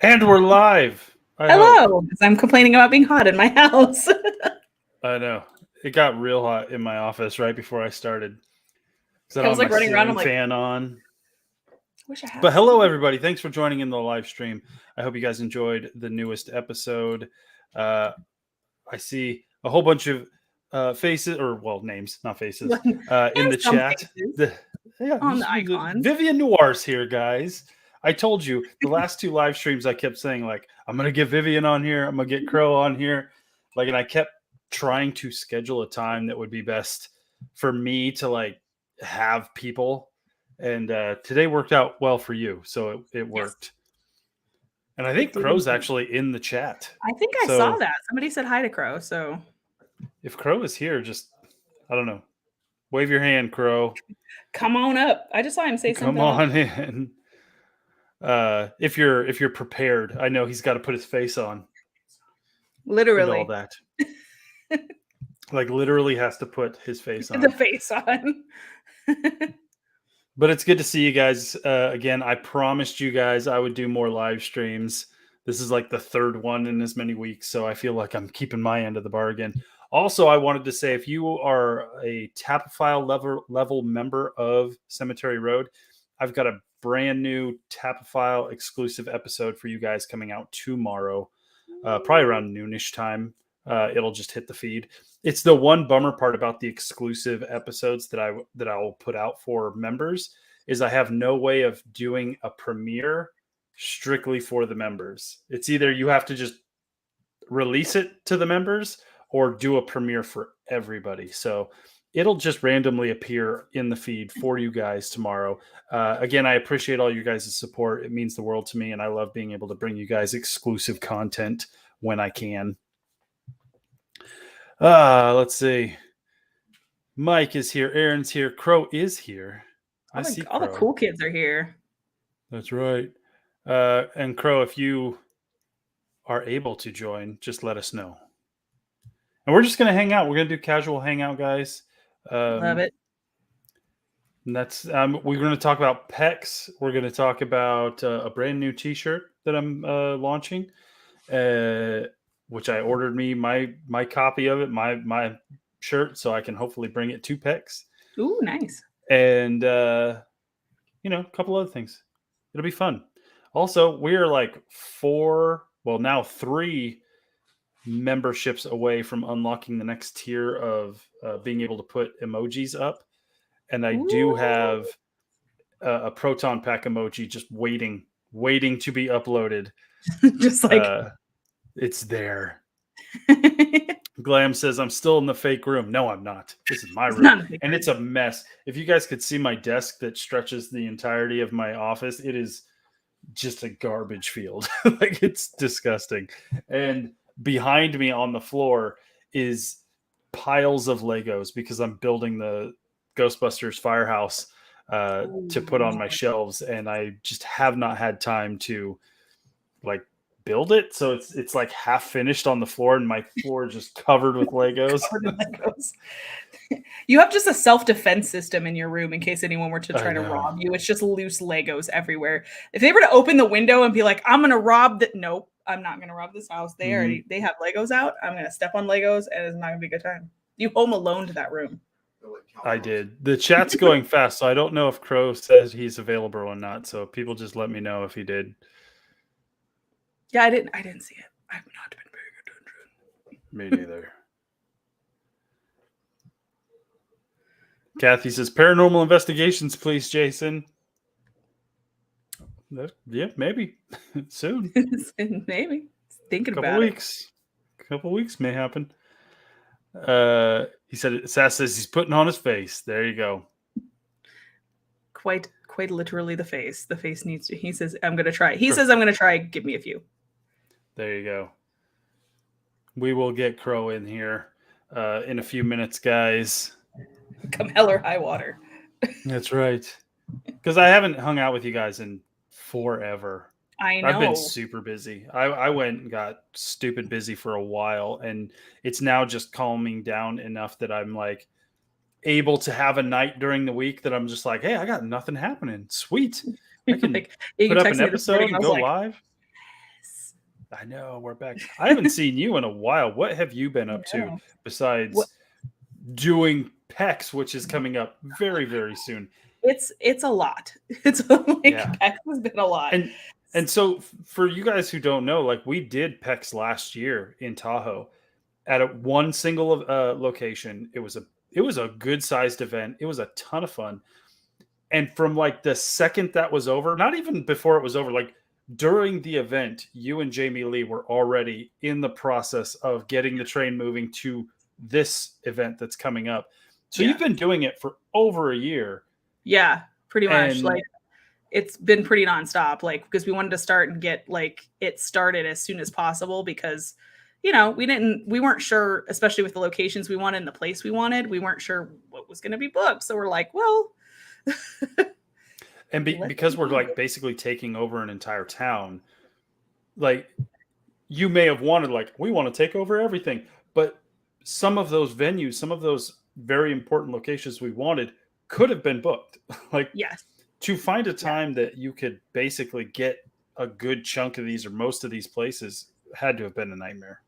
And we're live. I hope. Hello, as I'm complaining about being hot in my house. I know. It got real hot in my office right before I started. Because I I don't was have my like running around. ceiling I'm like, fan on. wish I had. But hello, everybody. Thanks for joining in the live stream. I hope you guys enjoyed the newest episode. I see a whole bunch of faces, or well, names, not faces, in the some chat. faces on the icons. Vivian Noir's here, guys. I told you the last two live streams I kept saying, like, I'm going to get Vivian on here. I'm going to get Crow on here. Like, and I kept trying to schedule a time that would be best for me to, like, have people. And today worked out well for you. So it worked. Yes. And I think Crow's actually in the chat. I think I saw that. Somebody said hi to Crow. So if Crow is here, just, I don't know. Wave your hand, Crow. Come on up. I just saw him say something. Come on in. If you're prepared, I know he's got to put his face on. Literally. And all that. Like literally has to put his face on. The face on. But it's good to see you guys again. I promised you guys I would do more live streams. This is like the third one in as many weeks, so I feel like I'm keeping my end of the bargain. Also, I wanted to say if you are a Tapophile level member of Cemetery Road, I've got a brand new Tapophile exclusive episode for you guys coming out tomorrow, probably around noonish time. It'll just hit the feed. It's the one bummer part about the exclusive episodes that I will put out for members is I have no way of doing a premiere strictly for the members. It's either you have to just release it to the members or do a premiere for everybody. So it'll just randomly appear in the feed for you guys tomorrow. Again, I appreciate all you guys' support. It means the world to me, and I love being able to bring you guys exclusive content when I can. Let's see. Mike is here. Aaron's here. Crow is here. I see all the cool kids are here. That's right. And Crow, if you are able to join, just let us know. And we're just going to hang out. We're going to do casual hangout, guys. Love it. And that's we're going to talk about PECs. We're going to talk about a brand new T-shirt that I'm launching. Which I ordered me my copy of it, my shirt, so I can hopefully bring it to PECs. Ooh, nice. And a couple other things. It'll be fun. Also, we are like 3 memberships away from unlocking the next tier of being able to put emojis up. And I do have a proton pack emoji just waiting to be uploaded. Just like it's there. Glam says, I'm still in the fake room. No, I'm not. This is my room. And it's a mess. If you guys could see my desk that stretches the entirety of my office, it is just a garbage field. Like, it's disgusting. And behind me on the floor is piles of Legos because I'm building the Ghostbusters firehouse to put on my shelves. And I just have not had time to, like, build it, so it's like half finished on the floor, and my floor is just covered with Legos. You have just a self-defense system in your room in case anyone were to try to rob you. It's just loose Legos everywhere. If they were to open the window and be like, I'm gonna rob that, nope, I'm not gonna rob this house. They have Legos out. I'm gonna step on Legos, and it's not gonna be a good time. You home alone to that room. I did. The chat's going fast, so I don't know if Crow says he's available or not. So people just let me know if he did. Yeah, I didn't see it. I've not been paying attention. Me neither. Kathy says, paranormal investigations, please, Jason. Yeah, maybe. Soon. Maybe. Thinking about it. Couple weeks may happen. He said, Sass says he's putting on his face. There you go. Quite literally the face. The face needs to, he says, I'm going to try. He says, I'm going to try. Give me a few. There you go. We will get Crow in here in a few minutes, guys. Come hell or high water. That's right. Because I haven't hung out with you guys in forever. I know. I've been super busy. I went and got stupid busy for a while, and it's now just calming down enough that I'm like able to have a night during the week that I'm just like, hey, I got nothing happening. Sweet. I can like, put up an episode and go live. I know we're back. I haven't seen you in a while. What have you been I up to know. What besides doing PEX, which is coming up very, very soon? it's a lot. It's like Yeah. PEX has been a lot. And so for you guys who don't know, like we did PEX last year in Tahoe at one single location. It was a good sized event. It was a ton of fun. And from like the second that was over, not even before it was over, like during the event, you and Jamie Lee were already in the process of getting the train moving to this event that's coming up. So Yeah. you've been doing it for over a year. Yeah, pretty much. And Like it's been pretty nonstop, like because we wanted to start and get like it started as soon as possible because we weren't sure, especially with the locations we wanted and the place we wanted, we weren't sure what was going to be booked. So we're like, well, because we're like basically taking over an entire town, like you may have wanted like we want to take over everything, but some of those venues, some of those very important locations we wanted could have been booked. Like yes, to find a time that you could basically get a good chunk of these or most of these places had to have been a nightmare.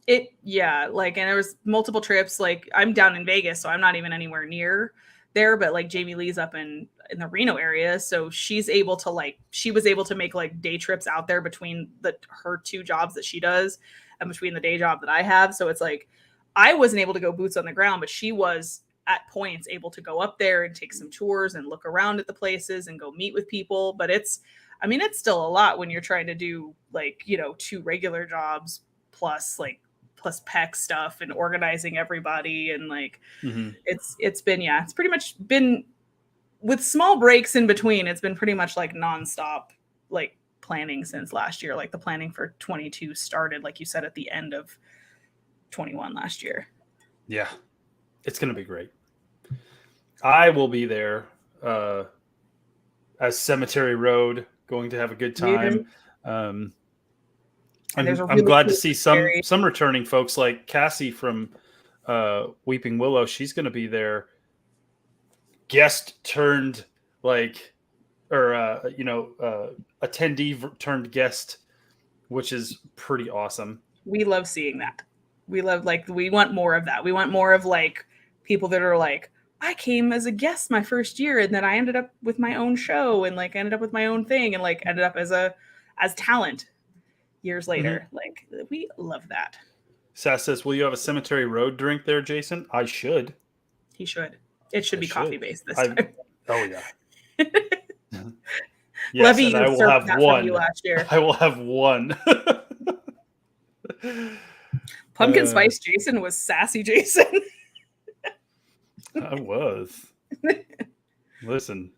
like, and there was multiple trips. Like I'm down in Vegas, so I'm not even anywhere near there, but like Jamie Lee's up in the Reno area, so she was able to make like day trips out there between her two jobs that she does and between the day job that I have. So it's like I wasn't able to go boots on the ground, but she was at points able to go up there and take some tours and look around at the places and go meet with people. But it's still a lot when you're trying to do like, two regular jobs plus PEC stuff and organizing everybody. And like, it's been, it's pretty much been with small breaks in between. It's been pretty much like nonstop, like planning since last year. Like the planning for 22 started, like you said, at the end of 21 last year. Yeah. It's going to be great. I will be there as Cemetery Road, going to have a good time. I'm glad to see some returning folks like Cassie from Weeping Willow. She's going to be there. Guest turned attendee turned guest, which is pretty awesome. We love seeing that. We want more of that. We want more of like people that are like, I came as a guest my first year and then I ended up with my own show and like ended up with my own thing and like ended up as talent years later. Like we love that. Sass says, will you have a Cemetery Road drink there, Jason? I should. He should. It should be coffee based this time. Oh yeah. Yes, Levy, I will have one. You last year. I will have one. Pumpkin Spice Jason was sassy Jason. I was. Listen,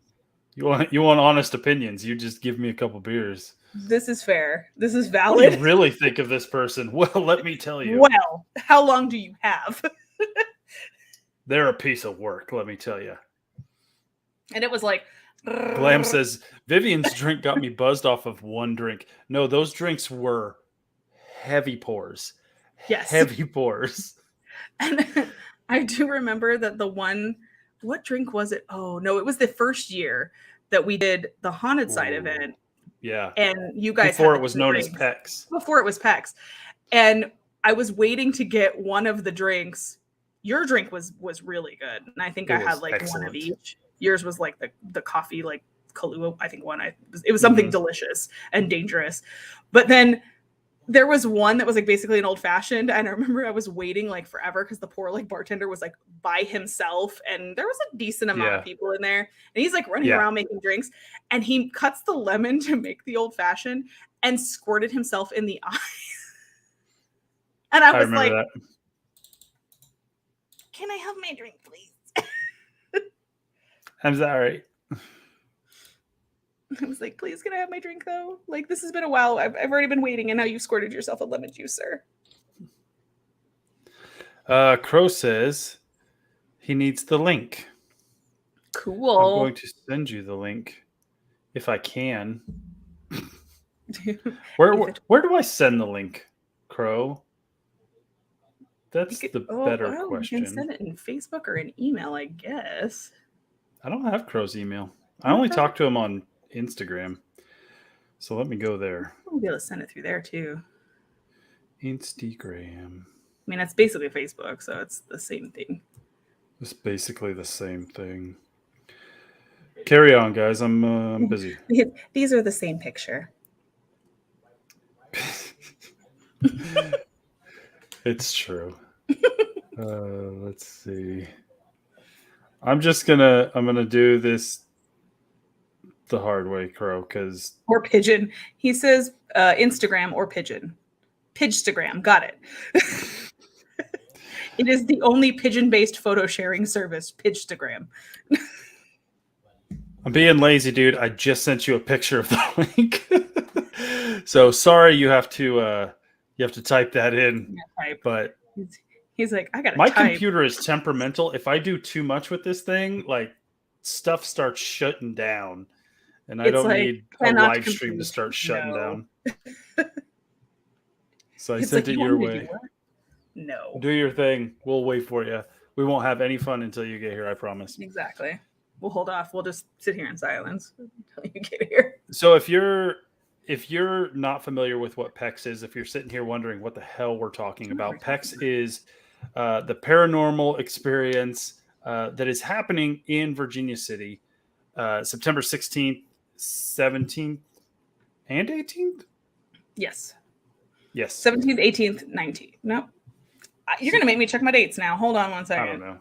you want honest opinions? You just give me a couple beers. This is fair. This is valid. What do you really think of this person? Well, let me tell you. Well, how long do you have? They're a piece of work, let me tell you. And it was like... Glam says, Vivian's drink got me buzzed off of one drink. No, those drinks were heavy pours. Yes. Heavy pours. And I do remember that what drink was it? Oh, no, it was the first year that we did the Haunted Side event. Yeah. And you guys before it was known as PEX. Before it was PEX. And I was waiting to get one of the drinks. Your drink was really good. And I think I had like excellent. One of each. Yours was like the coffee, like Kahlua, I think it was something delicious and dangerous. But then there was one that was like basically an old fashioned. And I remember I was waiting like forever because the poor like bartender was like by himself. And there was a decent amount of people in there. And he's like running around making drinks. And he cuts the lemon to make the old fashioned and squirted himself in the eye. And I was like, that. Can I have my drink, please? Is that all right? I was like, please, can I have my drink, though? Like, this has been a while. I've already been waiting, and now you've squirted yourself a lemon juice, sir. Crow says he needs the link. Cool. I'm going to send you the link if I can. Where do I send the link, Crow? That's the better question. You can send it in Facebook or an email, I guess. I don't have Crow's email. I only talk to him on Instagram. So let me go there. We'll be able to send it through there too. Instagram. I mean, it's basically Facebook, so it's the same thing. It's basically the same thing. Carry on, guys. I'm busy. These are the same picture. It's true. Let's see. I'm gonna do this the hard way, Crow, because Or pigeon. He says Instagram or pigeon. Pidgestagram. Got it. It is the only pigeon-based photo sharing service, Pidgestagram. I'm being lazy, dude. I just sent you a picture of the link. So sorry you have to type that in. Yeah, type. But he's like, I gotta my type. computer is temperamental. If I do too much with this thing, like stuff starts shutting down. And I don't need a live stream to start shutting down. So I sent it your way. No. Do your thing. We'll wait for you. We won't have any fun until you get here, I promise. Exactly. We'll hold off. We'll just sit here in silence until you get here. So if you're not familiar with what PEX is, if you're sitting here wondering what the hell we're talking about, PEX is the paranormal experience that is happening in Virginia City, September 16th, 17th, and 18th? Yes. Yes. 17th, 18th, 19th. No. You're going to make me check my dates now. Hold on one second. I don't know.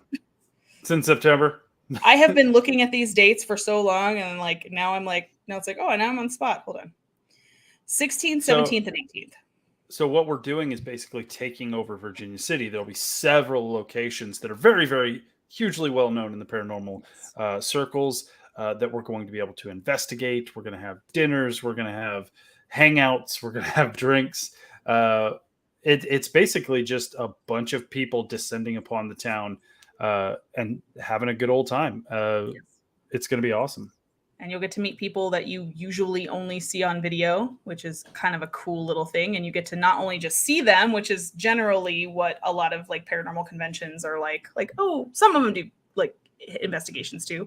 It's in September. I have been looking at these dates for so long, and like now I'm like, now it's like, oh, now I'm on spot. Hold on. 16th, 17th, and 18th. So what we're doing is basically taking over Virginia City. There'll be several locations that are very, very hugely well known in the paranormal circles that we're going to be able to investigate. We're going to have dinners. We're going to have hangouts. We're going to have drinks. It's basically just a bunch of people descending upon the town and having a good old time. Yes. It's going to be awesome. And you'll get to meet people that you usually only see on video, which is kind of a cool little thing. And you get to not only just see them, which is generally what a lot of like paranormal conventions are like, oh, some of them do like investigations too.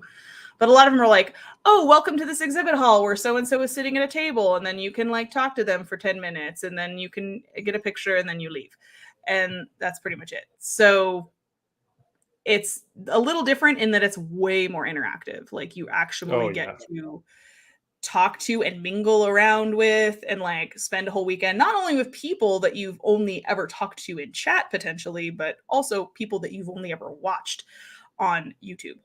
But a lot of them are like, oh, welcome to this exhibit hall where so-and-so is sitting at a table. And then you can like talk to them for 10 minutes and then you can get a picture and then you leave. And that's pretty much it. So it's a little different in that it's way more interactive. Like you actually get to talk to and mingle around with and like spend a whole weekend, not only with people that you've only ever talked to in chat potentially, but also people that you've only ever watched on YouTube.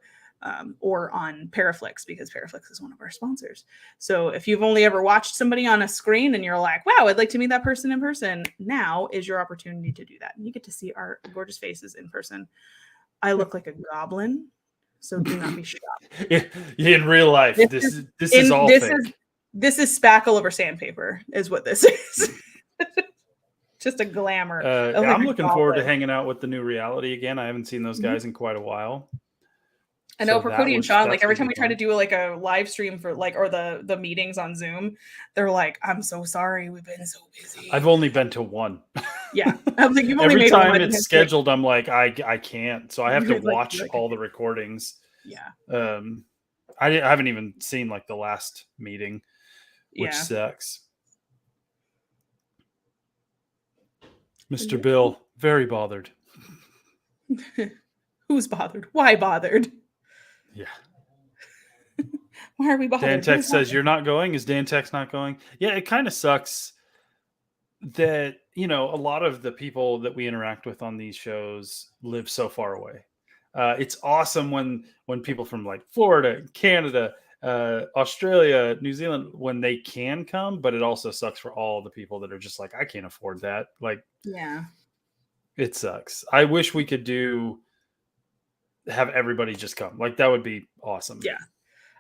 Or on Paraflix, because Paraflix is one of our sponsors. So if you've only ever watched somebody on a screen and you're like, wow, I'd like to meet that person in person, now is your opportunity to do that. And you get to see our gorgeous faces in person. I look like a goblin, so do not be shocked. In real life, this is all fake. This is spackle over sandpaper, is what this is. Just a glamour. I'm looking forward to hanging out with the new reality again. I haven't seen those guys in quite a while. I know for Cody and Sean, like every time we try to do like a live stream for like, or the meetings on Zoom, they're like, I'm so sorry. We've been so busy. I've only been to one. Yeah. I was like, you've only every time it's scheduled, I'm like, I can't. So I have to watch all the recordings. Yeah. I haven't even seen like the last meeting, which sucks. Mr. Bill, very bothered. Who's bothered? Why bothered? Yeah. Why are we bothered? Dantex says you're not going. Is Dantex not going? Yeah, it kind of sucks that, a lot of the people that we interact with on these shows live so far away. It's awesome when people from like Florida, Canada, Australia, New Zealand, when they can come, but it also sucks for all the people that are just like, I can't afford that. Like, yeah, it sucks. I wish we could have everybody just come. Like, that would be awesome. Yeah.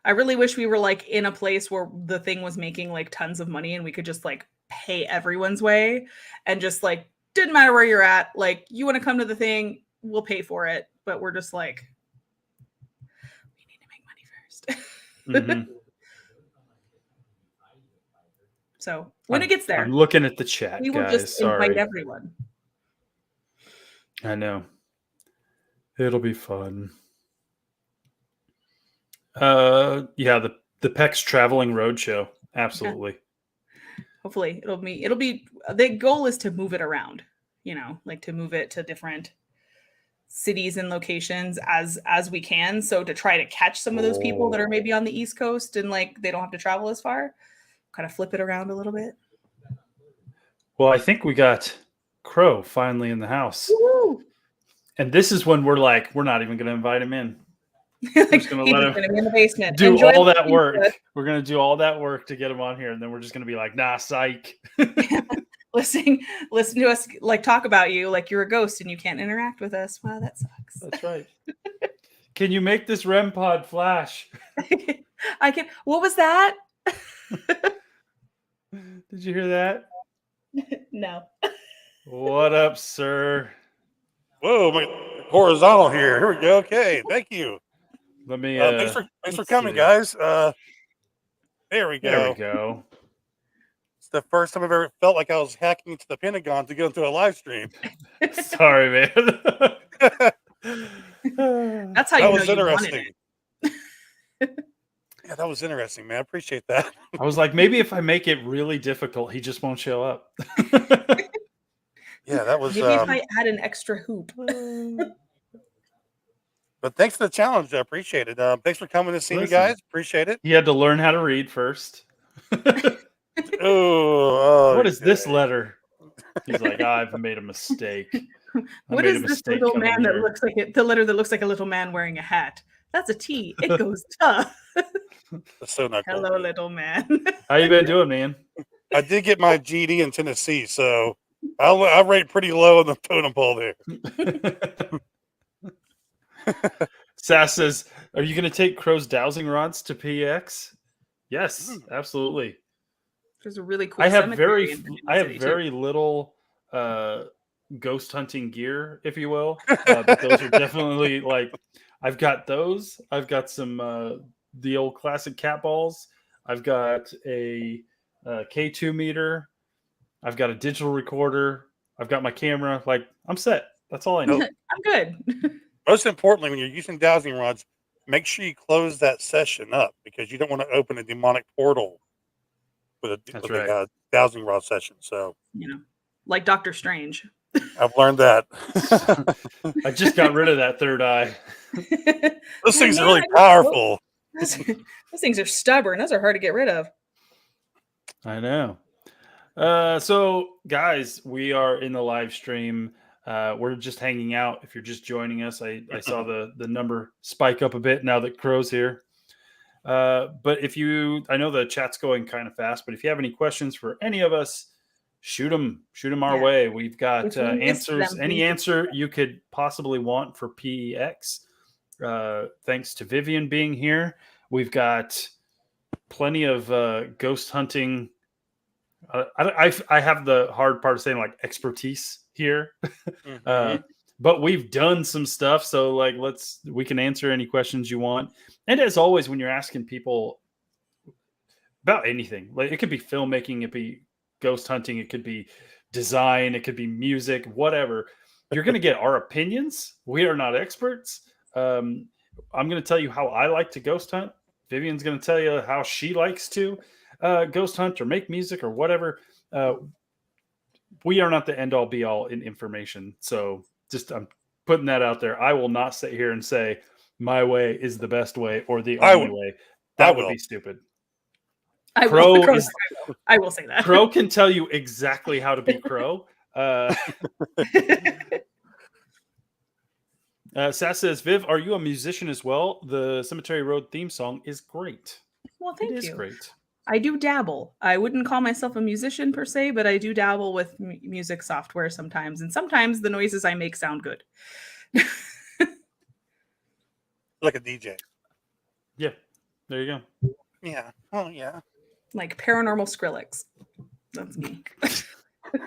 I really wish we were like in a place where the thing was making like tons of money and we could just like pay everyone's way and just like, didn't matter where you're at. Like, you want to come to the thing, we'll pay for it. But we're just like, we need to make money first. So when it gets there, I'm looking at the chat, we will guys. just invite everyone. I know. It'll be fun. Yeah, the PEX Traveling Roadshow. Absolutely. Hopefully it'll be the goal is to move it around, like to move it to different cities and locations as we can. So to try to catch some of those people that are maybe on the East Coast and like they don't have to travel as far, kind of flip it around a little bit. Well, I think we got Crow finally in the house. Woo-hoo! And this is when we're like, we're not even going to invite him in. We're just going to let him be in the basement. do Enjoy all that work. We're going to do all that work to get him on here. And then we're just going to be like, nah, psych. Listen to us like talk about you like you're a ghost and you can't interact with us. Wow, that sucks. That's right. Can you make this REM pod flash? I can. What was that? Did you hear that? No. What up, sir? Whoa, my horizontal here. Here we go. Okay, thank you. Let me. Thanks for coming, guys. There we go. There we go. It's the first time I've ever felt like I was hacking into the Pentagon to go into a live stream. Sorry, man. That's how that you was know you interesting. wanted it. Yeah, that was interesting, man. I appreciate that. I was like, maybe if I make it really difficult, he just won't show up. Yeah, that was. Maybe if I add an extra hoop. But thanks for the challenge. I appreciate it. Thanks for coming to see me, guys. Appreciate it. He had to learn how to read first. Oh, what is this letter? He's like, I've made a mistake. What is this little man that looks like it? The letter that looks like a little man wearing a hat. That's a T. It goes tough. That's so not Hello, cool. little man. How you been doing, man? I did get my GD in Tennessee, so I rate pretty low on the totem pole there. Sass says, are you going to take Crow's dowsing rods to PX? Yes, absolutely. There's a really cool. I have very little ghost hunting gear, if you will. But those are definitely like, I've got those. I've got some the old classic cat balls. I've got a K2 meter. I've got a digital recorder. I've got my camera. Like, I'm set. That's all I know. I'm good. Most importantly, when you're using dowsing rods, make sure you close that session up because you don't want to open a demonic portal with a dowsing rod session. So, like Doctor Strange. I've learned that. I just got rid of that third eye. Those things are really powerful. Those things are stubborn. Those are hard to get rid of. I know. So, guys, we are in the live stream. We're just hanging out. If you're just joining us, I saw the number spike up a bit now that Crow's here. But I know the chat's going kind of fast, but if you have any questions for any of us, shoot them our way. We've got answers, any answer you could possibly want for PEX. Thanks to Vivian being here. We've got plenty of ghost hunting. I have the hard part of saying like expertise here, but we've done some stuff. So like, we can answer any questions you want. And as always, when you're asking people about anything, like it could be filmmaking, it could be ghost hunting, it could be design, it could be music, whatever. You're going to get our opinions. We are not experts. I'm going to tell you how I like to ghost hunt. Vivian's going to tell you how she likes to ghost hunt or make music or whatever. We are not the end all be all in information. So just I'm putting that out there. I will not sit here and say my way is the best way or the only way. That would be stupid. I will say that. Crow can tell you exactly how to be Crow. Sass says, Viv, are you a musician as well? The Cemetery Road theme song is great. Well, thank you. It is great. I do dabble. I wouldn't call myself a musician per se, but I do dabble with music software sometimes. And sometimes the noises I make sound good. Like a DJ. Yeah. There you go. Yeah. Oh, yeah. Like paranormal Skrillex. That's me. Jason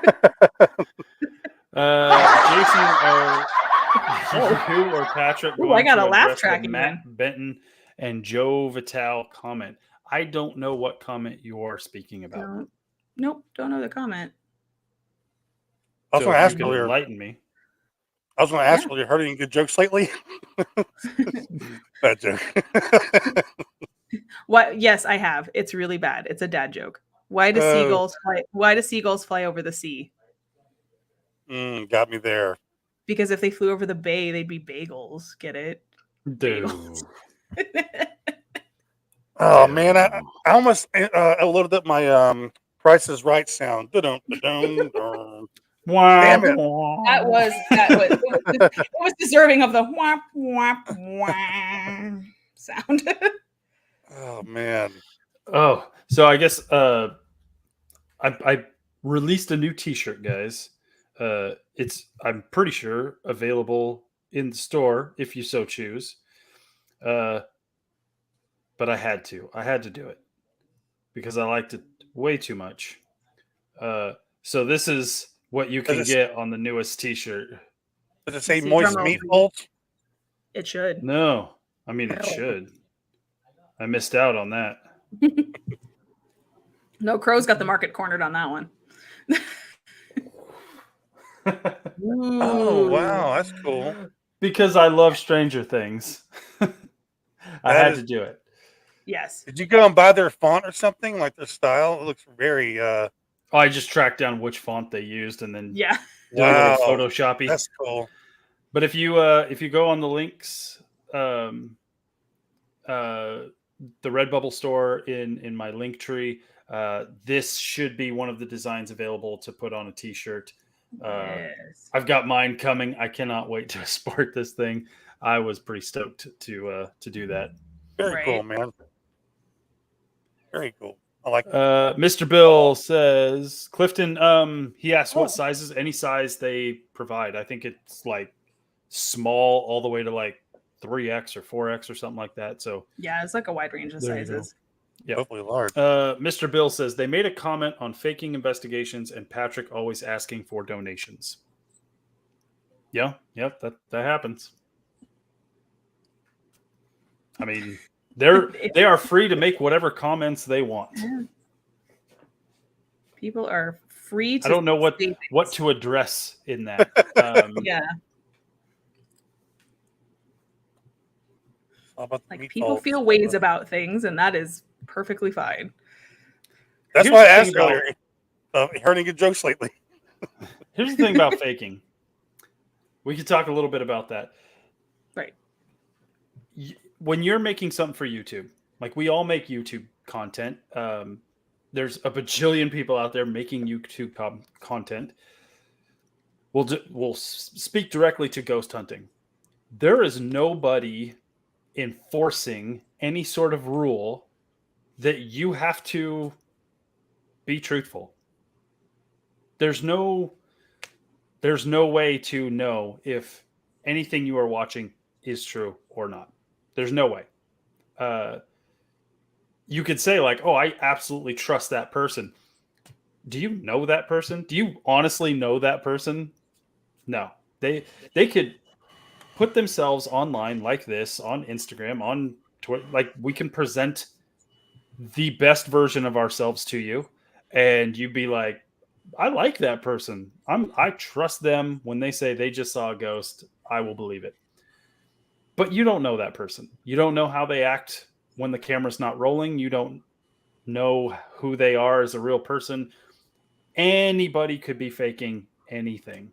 or Patrick. Oh, I got a laugh track. Matt Benton and Joe Vital comment. I don't know what comment you are speaking about. Nope, don't know the comment. I was going to ask earlier. Enlighten me. I was going to ask, have you heard any good jokes lately? Bad joke. What? Yes, I have. It's really bad. It's a dad joke. Why do seagulls fly? Why do seagulls fly over the sea? Got me there. Because if they flew over the bay, they'd be bagels. Get it? Dude. Bagels. Oh man, I almost loaded up my Price is Right sound. Damn it! That was it was deserving of the whap whap whap sound. Oh man. Oh, so I guess I released a new T-shirt, guys. It's, I'm pretty sure, available in the store if you so choose. But I had to do it because I liked it way too much. So this is what you can get on the newest T-shirt. Does it say moist meatballs? It should. No, I mean it should. I missed out on that. No, Crow's got the market cornered on that one. Oh wow, that's cool. Because I love Stranger Things. I had to do it. Yes. Did you go and buy their font or something, like their style? It looks very I just tracked down which font they used and then did a little Photoshoppy. That's cool. But if you go on the links, the Redbubble store in my link tree, this should be one of the designs available to put on a T-shirt. Yes. I've got mine coming. I cannot wait to sport this thing. I was pretty stoked to do that. Very cool, man. Very cool. I like Mr. Bill says, Clifton, he asked what sizes, any size they provide. I think it's like small all the way to like 3X or 4X or something like that. So yeah, it's like a wide range of sizes. Yeah, hopefully large. Mr. Bill says they made a comment on faking investigations and Patrick always asking for donations. Yeah, yep, that happens. I mean, they are free to make whatever comments they want. Yeah. People are free to. I don't know what to address in that. Yeah. Like people feel ways about things, and that is perfectly fine. That's why I asked earlier. Heard any good jokes lately? Here's the thing about faking. We could talk a little bit about that. Right. When you're making something for YouTube, like we all make YouTube content. There's a bajillion people out there making YouTube content. We'll speak directly to ghost hunting. There is nobody enforcing any sort of rule that you have to be truthful. There's no way to know if anything you are watching is true or not. There's no way. You could say like, oh, I absolutely trust that person. Do you know that person? Do you honestly know that person? No. They could put themselves online like this on Instagram, on Twitter. Like we can present the best version of ourselves to you and you'd be like, I like that person. I trust them. When they say they just saw a ghost, I will believe it. But you don't know that person. You don't know how they act when the camera's not rolling. You don't know who they are as a real person. Anybody could be faking anything.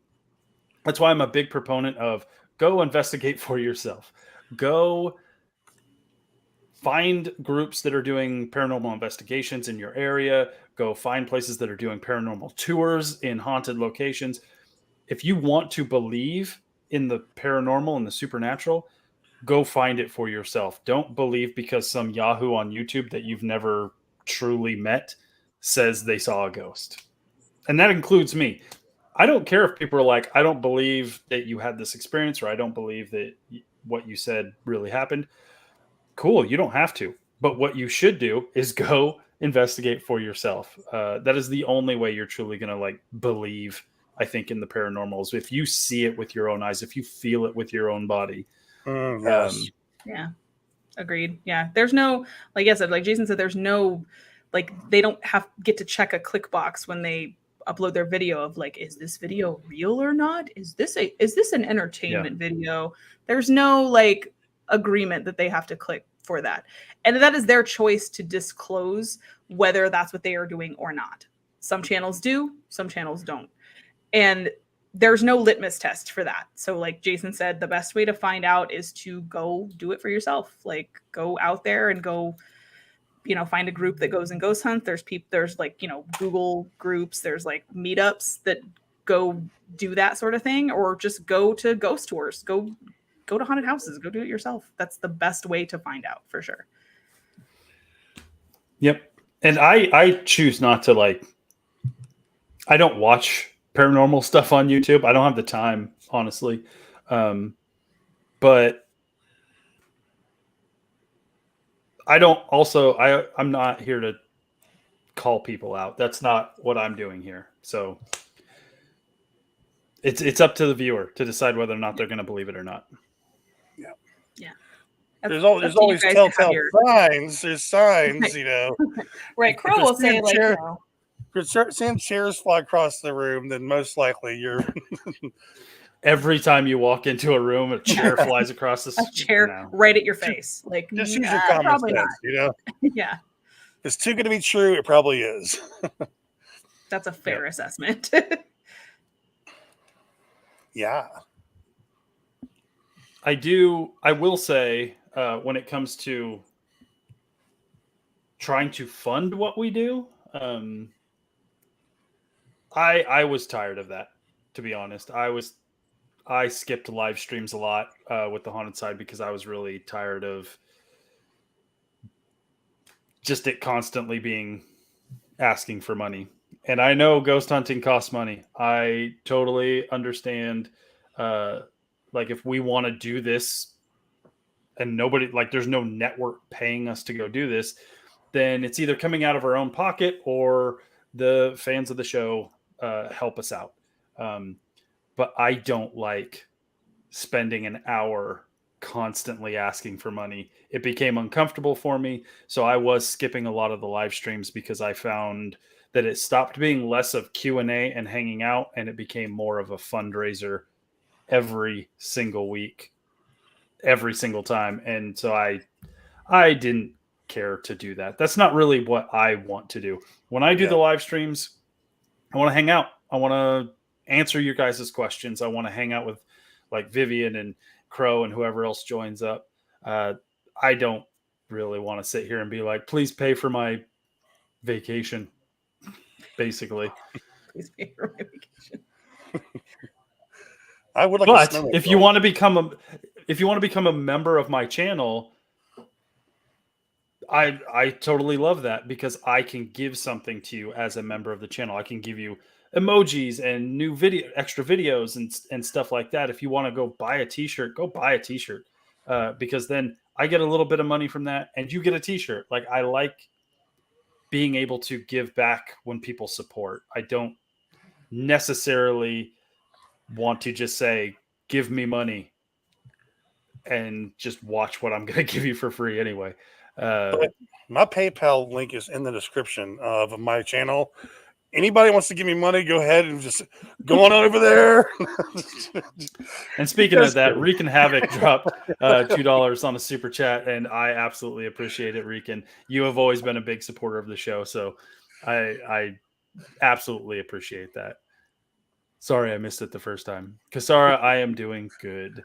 That's why I'm a big proponent of go investigate for yourself. Go find groups that are doing paranormal investigations in your area. Go find places that are doing paranormal tours in haunted locations. If you want to believe in the paranormal and the supernatural, go find it for yourself. Don't believe because some Yahoo on YouTube that you've never truly met says they saw a ghost. And that includes me. I don't care if people are like, I don't believe that you had this experience, or I don't believe that what you said really happened. Cool, you don't have to. But what you should do is go investigate for yourself. That is the only way you're truly going to like believe, I think, in the paranormal, is if you see it with your own eyes, if you feel it with your own body. Yes. Yeah. Agreed. Yeah. There's no, like I said, like Jason said, there's no, like, they don't get to check a click box when they upload their video of like, is this video real or not? Is this an entertainment video? There's no like agreement that they have to click for that. And that is their choice to disclose whether that's what they are doing or not. Some channels do, some channels don't. And there's no litmus test for that. So like Jason said, the best way to find out is to go do it for yourself. Like go out there and go, find a group that goes and ghost hunt. There's like, Google groups, there's like meetups that go do that sort of thing, or just go to ghost tours, go to haunted houses, go do it yourself. That's the best way to find out for sure. Yep. And I choose not to I don't watch paranormal stuff on YouTube. I don't have the time, honestly. But I don't I'm not here to call people out. That's not what I'm doing here. So it's up to the viewer to decide whether or not they're going to believe it or not. Yeah. Yeah. There's always telltale signs. There's signs, Right. Crow will say seeing chairs fly across the room, then most likely you're. Every time you walk into a room, a chair flies across the chair right at your face. Like, just use your common sense, Yeah. If it's too good to be true, it probably is. That's a fair assessment. Yeah. I will say, when it comes to trying to fund what we do, I was tired of that, to be honest. I skipped live streams a lot with the haunted side because I was really tired of just it constantly being asking for money. And I know ghost hunting costs money. I totally understand. If we want to do this and nobody, there's no network paying us to go do this, then it's either coming out of our own pocket or the fans of the show help us out. But I don't like spending an hour constantly asking for money. It became uncomfortable for me. So I was skipping a lot of the live streams because I found that it stopped being less of Q&A and hanging out, and it became more of a fundraiser every single week, every single time. And so I didn't care to do that. That's not really what I want to do. When I do the live streams, I want to hang out. I want to answer your guys' questions. I want to hang out with Vivian and Crow and whoever else joins up. I don't really want to sit here and be like, please pay for my vacation. Basically, please pay for my vacation. I would like. But if you want to become a member of my channel, I totally love that, because I can give something to you as a member of the channel. I can give you emojis and new extra videos and stuff like that. If you want to go buy a t-shirt, go buy a t-shirt, because then I get a little bit of money from that and you get a t-shirt. I like being able to give back when people support. I don't necessarily want to just say, give me money and just watch what I'm going to give you for free anyway. My PayPal link is in the description of my channel. Anybody wants to give me money, go ahead and just go on over there. And speaking of that, Reek and Havoc dropped $2 on a super chat, and I absolutely appreciate it, Reek. And you have always been a big supporter of the show, so I absolutely appreciate that. Sorry I missed it the first time. Kasara, I am doing good.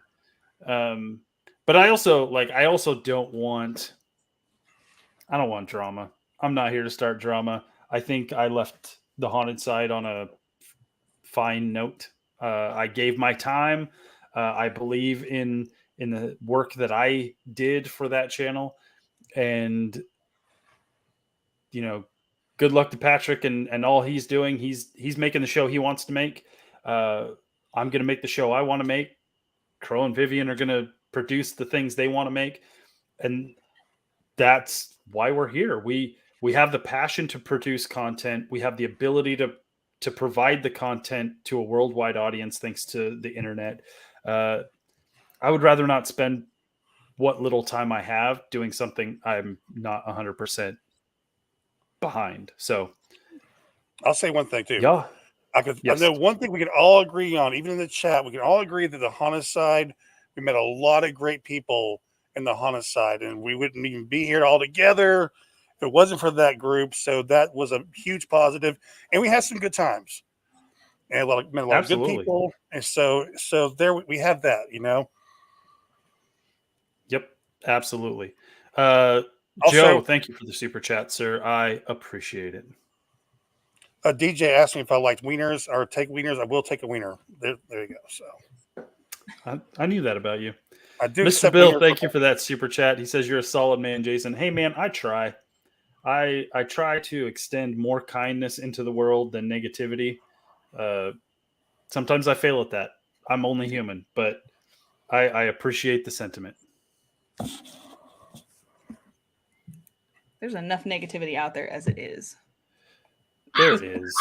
But I also don't want drama. I'm not here to start drama. I think I left the haunted side on a fine note. I gave my time. I believe in the work that I did for that channel, and good luck to Patrick and all he's doing. He's making the show he wants to make. I'm going to make the show I want to make. Crow and Vivian are going to produce the things they want to make, and that's why we're here. We have the passion to produce content. We have the ability to provide the content to a worldwide audience thanks to the internet. I would rather not spend what little time I have doing something I'm not 100% behind. So I'll say one thing too. Yeah. I know one thing we can all agree on, even in the chat, we can all agree that the haunted side, we met a lot of great people and the haunted side, and we wouldn't even be here all together if it wasn't for that group. So that was a huge positive, and we had some good times and met a lot of good Absolutely. people, and so there we have that, Yep, absolutely. Also, Joe, thank you for the super chat, sir. I appreciate it. A DJ asked me if I liked wieners or take wieners. I will take a wiener. There you go. So I knew that about you. I do. Mr. Bill, thank you for that super chat. He says you're a solid man, Jason. Hey man, I try. I try to extend more kindness into the world than negativity. Sometimes I fail at that. I'm only human, but I appreciate the sentiment. There's enough negativity out there as it is. There is.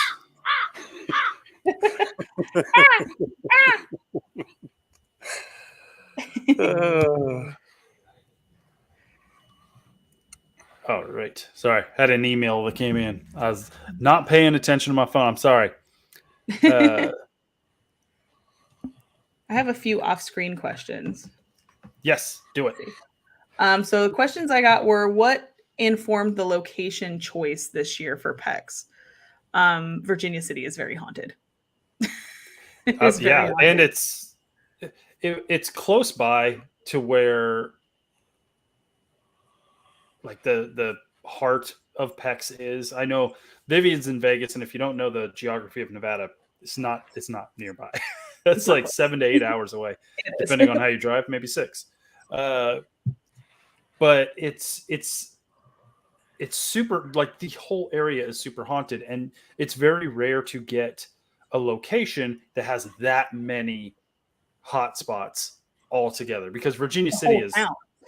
All right. Sorry. Had an email that came in. I was not paying attention to my phone. I'm sorry. I have a few off-screen questions. Yes, do it. So the questions I got were, what informed the location choice this year for PEX? Virginia City is very haunted. Haunted. And it's close by to where like the heart of PEX is. I know Vivian's in Vegas, and if you don't know the geography of Nevada, it's not nearby. That's like 7 to 8 hours away, depending on how you drive, maybe 6. But it's super, like the whole area is super haunted, and it's very rare to get a location that has that many hot spots all together, because Virginia City is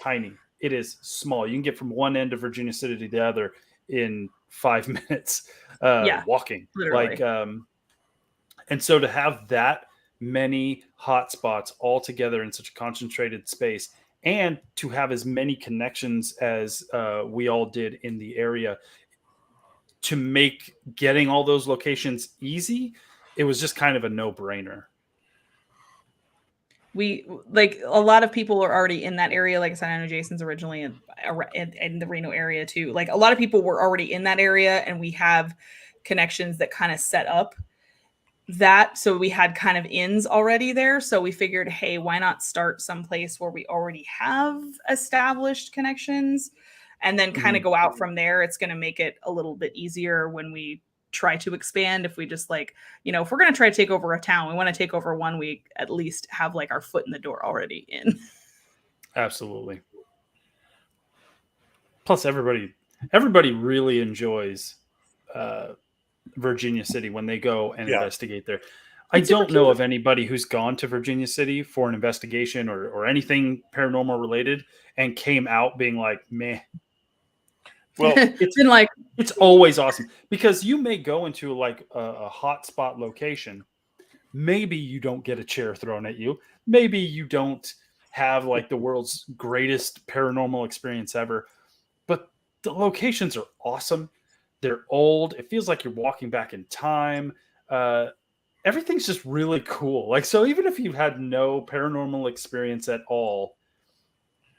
tiny. It is small. You can get from one end of Virginia City to the other in 5 minutes walking. Literally. And so to have that many hot spots all together in such a concentrated space, and to have as many connections as we all did in the area to make getting all those locations easy, it was just kind of a no-brainer. We like a lot of people are already in that area. Like I said, I know Jason's originally in the Reno area too. Like a lot of people were already in that area, and we have connections that kind of set up that. So we had kind of ins already there. So we figured, hey, why not start someplace where we already have established connections and then kind of go out from there. It's going to make it a little bit easier when we try to expand. If we just like, if we're going to try to take over a town, we want to take over one, we at least have like our foot in the door already in. Absolutely. Plus everybody really enjoys Virginia City when they go and investigate there. I don't know of anybody who's gone to Virginia City for an investigation or anything paranormal related and came out being like, meh. Well, it's always awesome, because you may go into like a hot spot location. Maybe you don't get a chair thrown at you. Maybe you don't have like the world's greatest paranormal experience ever, but the locations are awesome. They're old. It feels like you're walking back in time. Everything's just really cool. Like, so even if you had no paranormal experience at all,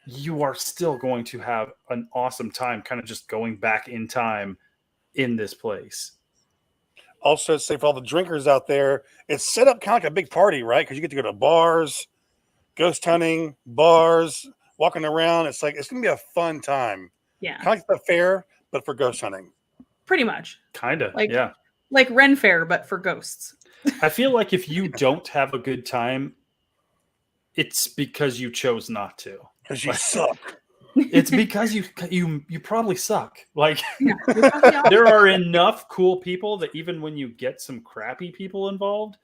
you are still going to have an awesome time kind of just going back in time in this place. Also, say for all the drinkers out there, it's set up kind of like a big party, right? Because you get to go to bars, ghost hunting, bars, walking around. It's like, it's going to be a fun time. Yeah. Kind of like the fair, but for ghost hunting. Pretty much. Kind of, like, yeah. Like Ren Fair, but for ghosts. I feel like if you don't have a good time, it's because you chose not to. Because you suck. It's because you probably suck. Like, there are enough cool people that even when you get some crappy people involved,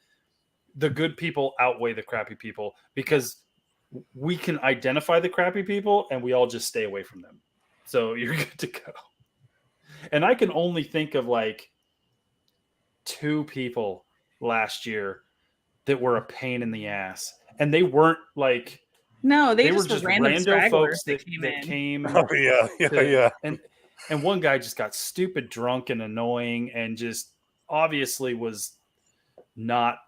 the good people outweigh the crappy people, because we can identify the crappy people and we all just stay away from them. So you're good to go. And I can only think of like 2 people last year that were a pain in the ass. And they weren't like... No, they were just random folks that came. Oh, yeah. And one guy just got stupid drunk and annoying and just obviously was not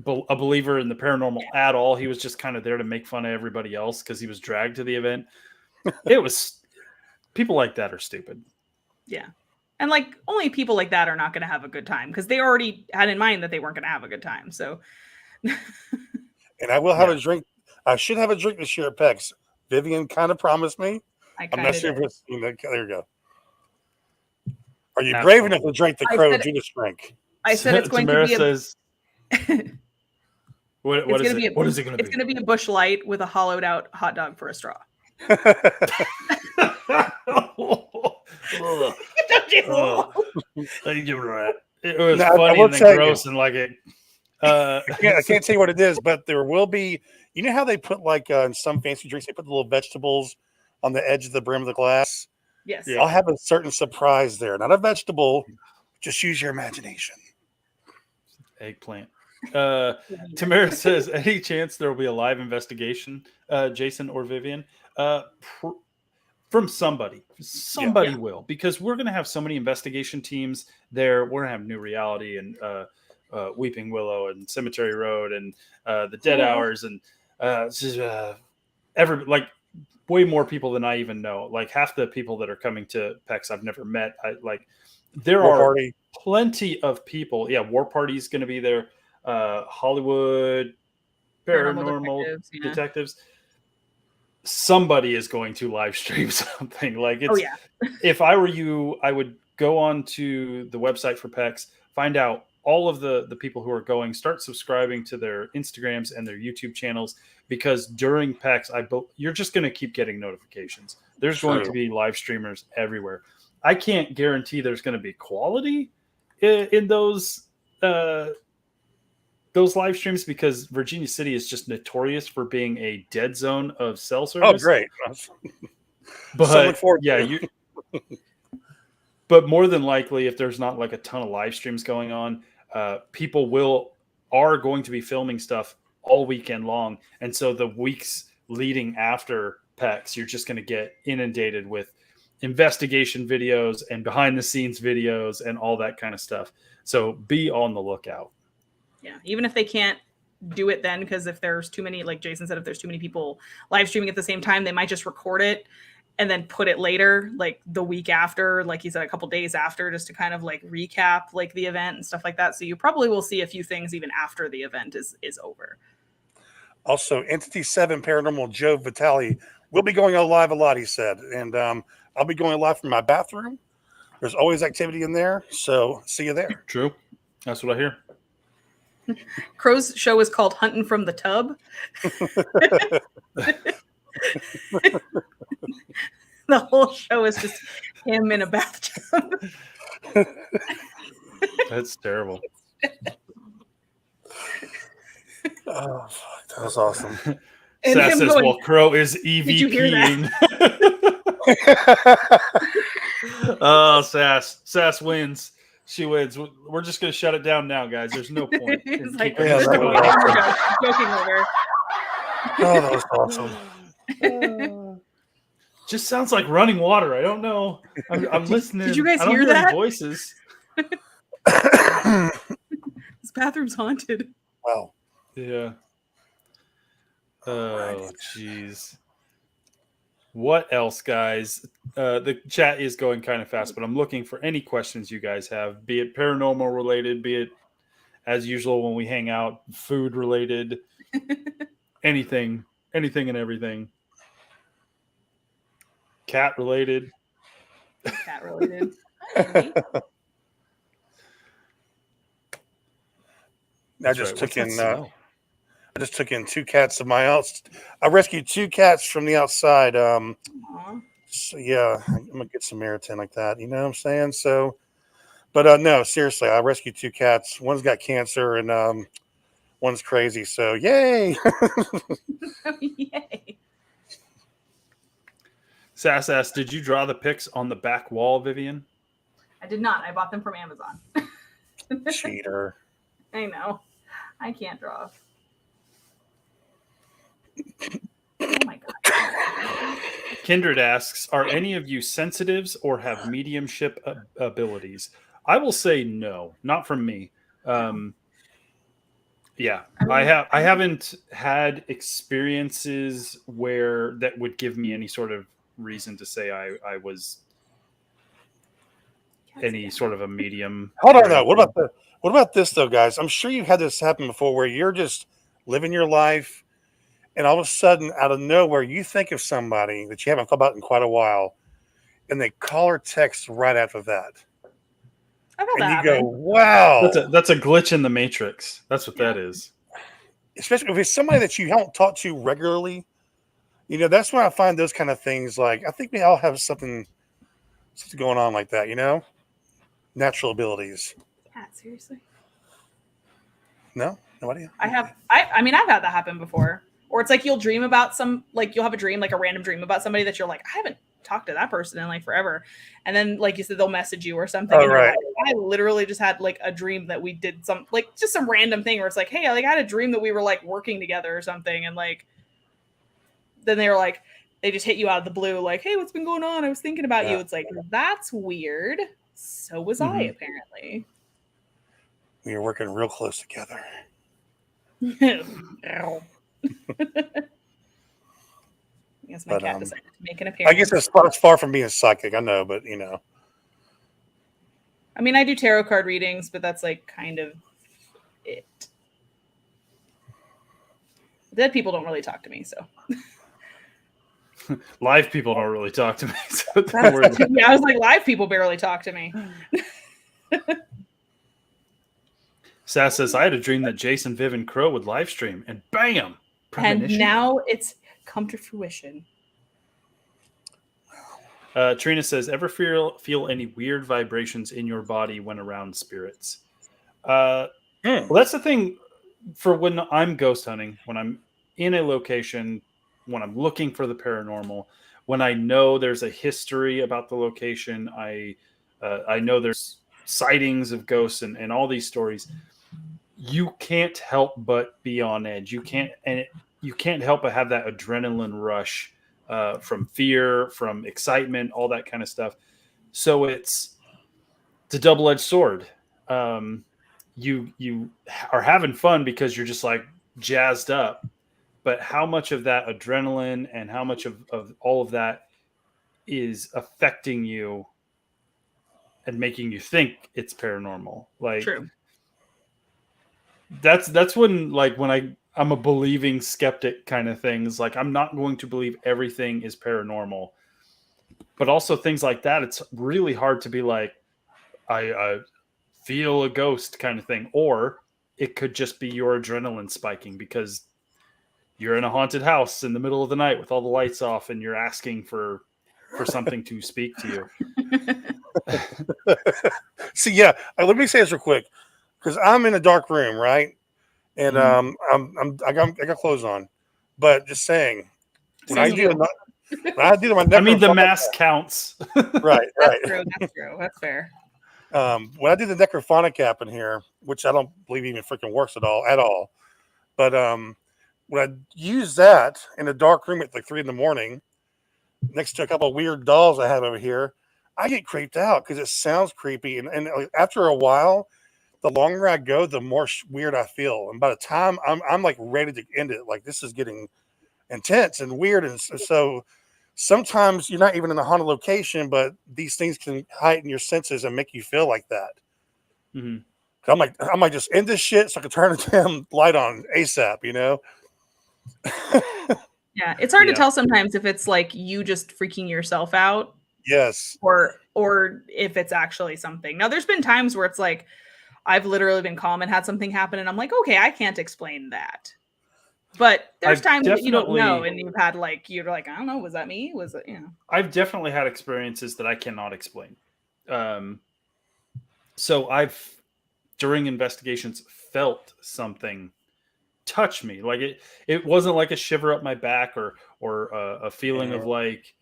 a believer in the paranormal at all. He was just kind of there to make fun of everybody else because he was dragged to the event. It was people like that are stupid. Yeah. And like only people like that are not going to have a good time because they already had in mind that they weren't going to have a good time. So, and I will have a drink. I should have a drink this year at PEX. Vivian kind of promised me. I'm not sure if it's, there you go. Are you brave enough to drink the Crow of Judas drink? I said it's going Tamara to be says, what is it? What is it going to be? It's going to be a Busch Light with a hollowed out hot dog for a straw. You're right. It was funny and then gross and like it. I can't tell you what it is, but there will be. You know how they put like in some fancy drinks, they put the little vegetables on the edge of the brim of the glass. Yes, I'll have a certain surprise there. Not a vegetable. Just use your imagination. Eggplant. Tamara says, any chance there will be a live investigation, Jason or Vivian? From somebody. Somebody will, because we're going to have so many investigation teams there. We're going to have New Reality and Weeping Willow and Cemetery Road and the Dead Hours and way more people than I even know. Like half the people that are coming to PEX I've never met. There are plenty of people. Yeah, War Party's going to be there. Hollywood Paranormal Detectives. Somebody is going to live stream something. Like it's. If I were you, I would go on to the website for PEX, find out all of the people who are going, start subscribing to their Instagrams and their YouTube channels, because during PEX, you're just going to keep getting notifications. There's going to be live streamers everywhere. I can't guarantee there's going to be quality in those live streams, because Virginia City is just notorious for being a dead zone of cell service. Oh, great. But but more than likely, if there's not like a ton of live streams going on, people are going to be filming stuff all weekend long. And so the weeks leading after PEX, you're just going to get inundated with investigation videos and behind the scenes videos and all that kind of stuff. So be on the lookout. Yeah. Even if they can't do it then, because if there's too many, like Jason said, if there's too many people live streaming at the same time, they might just record it and then put it later, like the week after, like he said, a couple days after, just to kind of like recap like the event and stuff like that. So you probably will see a few things even after the event is over. Also, Entity 7 Paranormal Joe Vitale will be going live a lot, he said. And I'll be going live from my bathroom. There's always activity in there. So see you there. True. That's what I hear. Crow's show is called Hunting from the Tub. The whole show is just him in a bathtub. That's terrible. Oh, fuck, that was awesome. Sass says, well, Crow is EVPing. Oh, Sass wins. She wins. We're just going to shut it down now, guys. There's no point. Like, joking over. Oh, that was awesome. Just sounds like running water. I don't know. I'm listening. Did you guys hear that? Voices. This bathroom's haunted. Wow. Yeah. Oh, jeez. What else, guys? The chat is going kind of fast, but I'm looking for any questions you guys have, be it paranormal related, be it as usual when we hang out, food related, anything and everything. Cat related. Cat related. I just took in 2 cats of my own. I rescued 2 cats from the outside. So yeah, I'm gonna get Samaritan like that. You know what I'm saying? So, but no, seriously, I rescued 2 cats. One's got cancer and one's crazy. So yay! Yay! Sass asked, did you draw the pics on the back wall, Vivian? I did not. I bought them from Amazon. Cheater. I know. I can't draw. Oh my god. Kindred asks, are any of you sensitives or have mediumship abilities? I will say no, not from me. Yeah, I haven't had experiences where that would give me any sort of reason to say I was any sort of a medium. Hold on though. What about this though, guys? I'm sure you've had this happen before where you're just living your life and all of a sudden out of nowhere you think of somebody that you haven't thought about in quite a while and they call or text right after that. I've had And that you happen. go, wow. That's a glitch in the matrix. That's what that is. Especially if it's somebody that you don't talk to regularly. You know, that's when I find those kind of things like I think we all have something going on like that, you know? Natural abilities. Yeah, seriously. No? Nobody? I mean, I've had that happen before. Or it's like you'll dream about you'll have a dream, like a random dream about somebody that you're like, I haven't talked to that person in like forever. And then, like you said, they'll message you or something. Oh, and you're right. like, I literally just had like a dream that we did just some random thing where it's like, hey, like I had a dream that we were like working together or something. And like, then they were like, they just hit you out of the blue, like, hey, what's been going on? I was thinking about you. It's like, that's weird. So was I, apparently. We were working real close together. I guess my cat decided to make an appearance. I guess it's far from being psychic, I know, but you know. I mean, I do tarot card readings, but that's like kind of it. Dead people don't really talk to me, so. Live people don't really talk to me. So yeah, I was like, live people barely talk to me. Sass says, I had a dream that Jason, Viv, and Crow would live stream, and bam! And now it's come to fruition. Trina says, ever feel any weird vibrations in your body when around spirits? Well, that's the thing for when I'm ghost hunting, when I'm in a location, when I'm looking for the paranormal, when I know there's a history about the location, I know there's sightings of ghosts and all these stories. You can't help but be on edge. You can't help but have that adrenaline rush from fear, from excitement, all that kind of stuff. So it's a double-edged sword. You are having fun because you're just like jazzed up, but how much of that adrenaline and how much of all of that is affecting you and making you think it's paranormal? Like, true. That's when I'm a believing skeptic kind of things. Like, I'm not going to believe everything is paranormal, but also things like that. It's really hard to be like, I feel a ghost kind of thing, or it could just be your adrenaline spiking because you're in a haunted house in the middle of the night with all the lights off and you're asking for something to speak to you. See, yeah, let me say this real quick because I'm in a dark room, right? And I got clothes on, but just saying, when I do my I mean, the mask counts. Right. That's true. That's fair. When I do the necrophonic app in here, which I don't believe even freaking works at all, but when I use that in a dark room at like 3 a.m. next to a couple of weird dolls I have over here, I get creeped out because it sounds creepy, and after a while, the longer I go, the more weird I feel, and by the time I'm like ready to end it, like this is getting intense and weird, and so sometimes you're not even in a haunted location, but these things can heighten your senses and make you feel like that. Mm-hmm. I'm like, just end this shit so I can turn the damn light on ASAP, you know? Yeah, it's hard to tell sometimes if it's like you just freaking yourself out. Yes. Or if it's actually something. Now, there's been times where it's like I've literally been calm and had something happen, and I'm like, okay, I can't explain that. But there's times that you don't know, and you've had you're like, I don't know, was that me? Was it, you know? I've definitely had experiences that I cannot explain. So I've, during investigations, felt something touch me. Like it wasn't like a shiver up my back or a feeling of like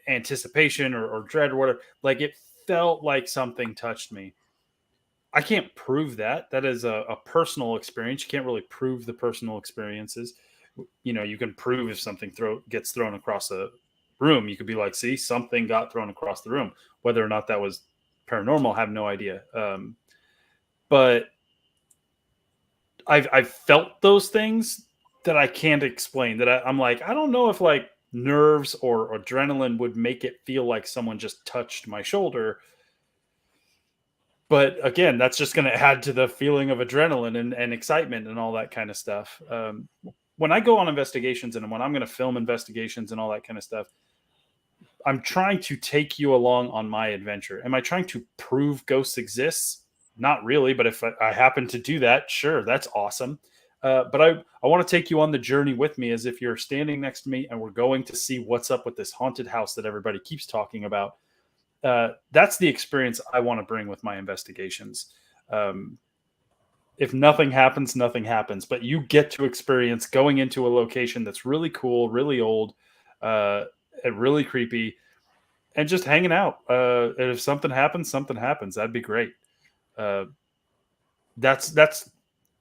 anticipation or dread or whatever. Like it felt like something touched me. I can't prove that. That is a personal experience. You can't really prove the personal experiences. You know, you can prove if something gets thrown across a room. You could be like, see, something got thrown across the room. Whether or not that was paranormal, I have no idea. But I've felt those things that I can't explain. That I'm like, I don't know if like nerves or adrenaline would make it feel like someone just touched my shoulder. But again, that's just going to add to the feeling of adrenaline and excitement and all that kind of stuff. When I go on investigations and when I'm going to film investigations and all that kind of stuff, I'm trying to take you along on my adventure. Am I trying to prove ghosts exist? Not really, but if I happen to do that, sure, that's awesome. But I want to take you on the journey with me as if you're standing next to me and we're going to see what's up with this haunted house that everybody keeps talking about. That's the experience I want to bring with my investigations. If nothing happens, nothing happens. But you get to experience going into a location that's really cool, really old, and really creepy, and just hanging out. And if something happens, something happens. That'd be great. That's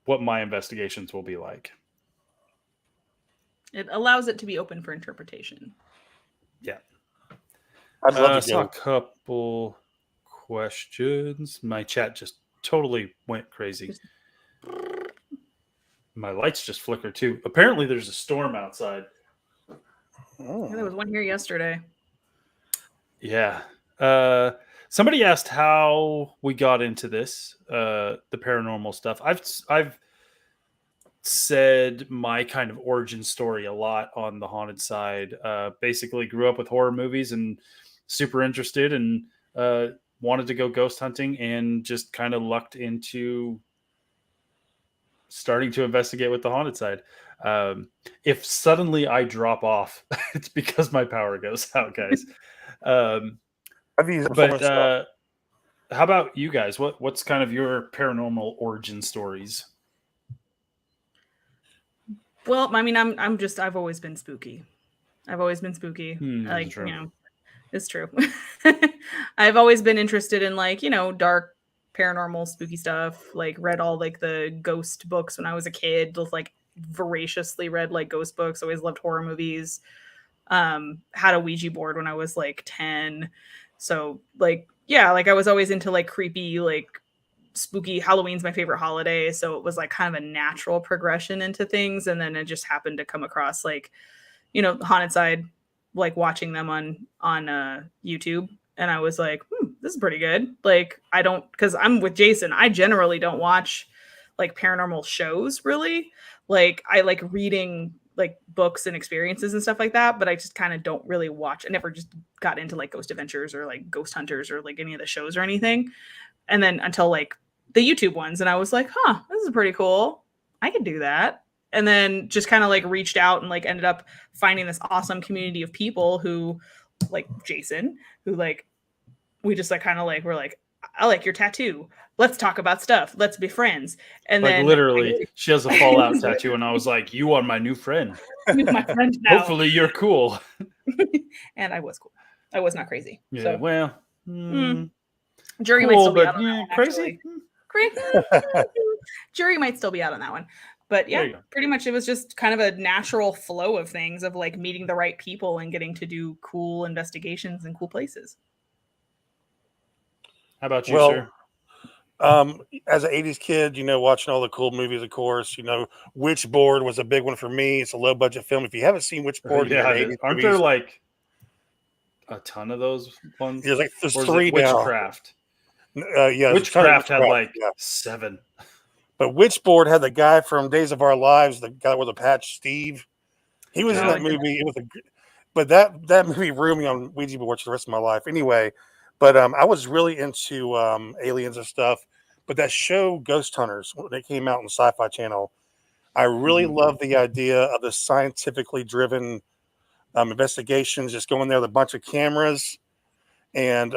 what my investigations will be like. It allows it to be open for interpretation. Yeah. I'd love I to saw go. a couple questions. My chat just totally went crazy. My lights just flicker too. Apparently, there's a storm outside. Oh. Yeah, there was one here yesterday. Yeah. Somebody asked how we got into this, the paranormal stuff. I've said my kind of origin story a lot on the haunted side. Basically, grew up with horror movies and super interested and wanted to go ghost hunting and just kind of lucked into starting to investigate with the haunted side. If suddenly I drop off, it's because my power goes out, guys. I've used it before But myself. how about you guys? What's kind of your paranormal origin stories? Well, I mean, I've always been spooky. I've always been spooky. That's Like, true. it's true. I've always been interested in like, dark paranormal spooky stuff. Like read all like the ghost books when I was a kid. Just like voraciously read like ghost books. Always loved horror movies. Had a Ouija board when I was like 10. So like, yeah, like I was always into like creepy, like spooky. Halloween's my favorite holiday. So it was like kind of a natural progression into things. And then it just happened to come across like, the haunted side, like watching them on YouTube. And I was like, this is pretty good. Like, I don't, because I'm with Jason, I generally don't watch like paranormal shows really. Like, I like reading like books and experiences and stuff like that, but I just kind of don't really watch. I never just got into like Ghost Adventures or like Ghost Hunters or like any of the shows or anything. And then until like the YouTube ones, and I was like, this is pretty cool. I could do that. And then just kind of like reached out and like ended up finding this awesome community of people who like Jason, who like we just like kind of like we're like, I like your tattoo. Let's talk about stuff. Let's be friends. And Like then literally, she has a Fallout tattoo, and I was like, "You are my new friend. you're my friend now." Hopefully, you're cool." And I was cool. I was not crazy. Yeah. So Well, jury might cool, still be but out on that one, crazy. Jury might still be out on that one. But There yeah, you go. pretty much it was just kind of a natural flow of things of like meeting the right people and getting to do cool investigations in cool places. How about you, Well, sir? As an 80s kid, watching all the cool movies, of course, Witchboard was a big one for me. It's a low budget film. If you haven't seen Witchboard, and you're Yeah, into 80s aren't movies, there like a ton of those ones? there's Or is three it now. Witchcraft? Yeah, there's a ton of Witchcraft had like yeah. 7. But Witchboard had the guy from Days of Our Lives, the guy with the patch, Steve. He was in that movie. It was but that movie ruined me on Ouija boards for the rest of my life. Anyway, but I was really into aliens and stuff. But that show Ghost Hunters, when it came out on the Sci-Fi Channel, I really loved the idea of the scientifically driven investigations. Just going there with a bunch of cameras and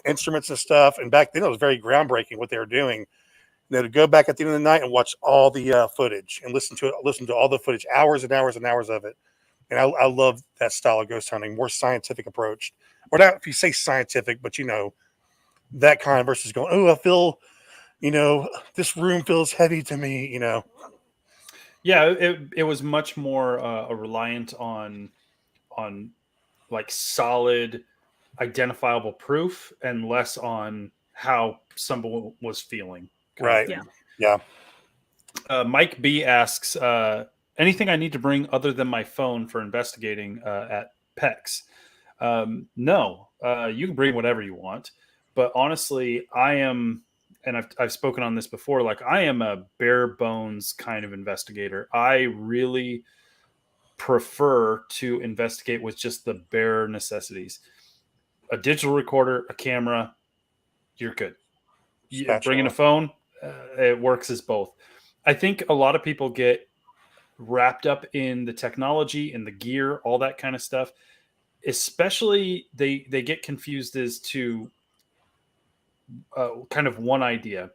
instruments and stuff. And back then, it was very groundbreaking what they were doing. To go back at the end of the night and watch all the footage and listen to all the footage, hours and hours and hours of it. And I love that style of ghost hunting, more scientific approach. Or not if you say scientific, but that kind versus going, oh, I feel, this room feels heavy to me, Yeah, it was much more reliant on like solid, identifiable proof, and less on how someone was feeling. Right. Yeah. Yeah. Mike B asks, anything I need to bring other than my phone for investigating at PEX? No, you can bring whatever you want. But honestly, I am, and I've spoken on this before, like I am a bare bones kind of investigator. I really prefer to investigate with just the bare necessities. A digital recorder, a camera, you're good. Bringing a Spatula. phone, it works as both. I think a lot of people get wrapped up in the technology and the gear, all that kind of stuff. Especially they get confused as to kind of one idea.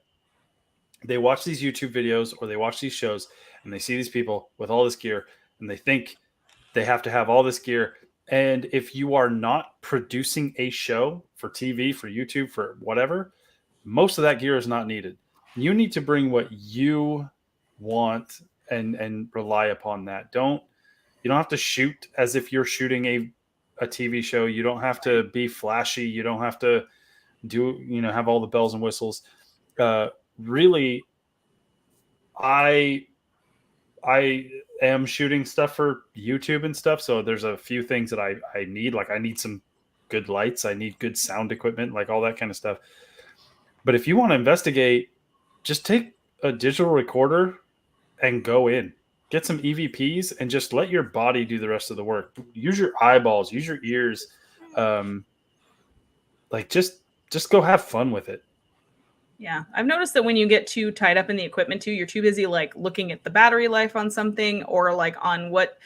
They watch these YouTube videos or they watch these shows and they see these people with all this gear and they think they have to have all this gear. And if you are not producing a show for TV, for YouTube, for whatever, most of that gear is not needed. You need to bring what you want and rely upon that. You don't have to shoot as if you're shooting a TV show. You don't have to be flashy. You don't have to have all the bells and whistles. Really, I am shooting stuff for YouTube and stuff. So there's a few things that I need. Like I need some good lights. I need good sound equipment, like all that kind of stuff. But if you want to investigate, just take a digital recorder and go in. Get some EVPs and just let your body do the rest of the work. Use your eyeballs, use your ears. Just go have fun with it. Yeah. I've noticed that when you get too tied up in the equipment too, you're too busy like looking at the battery life on something or like on what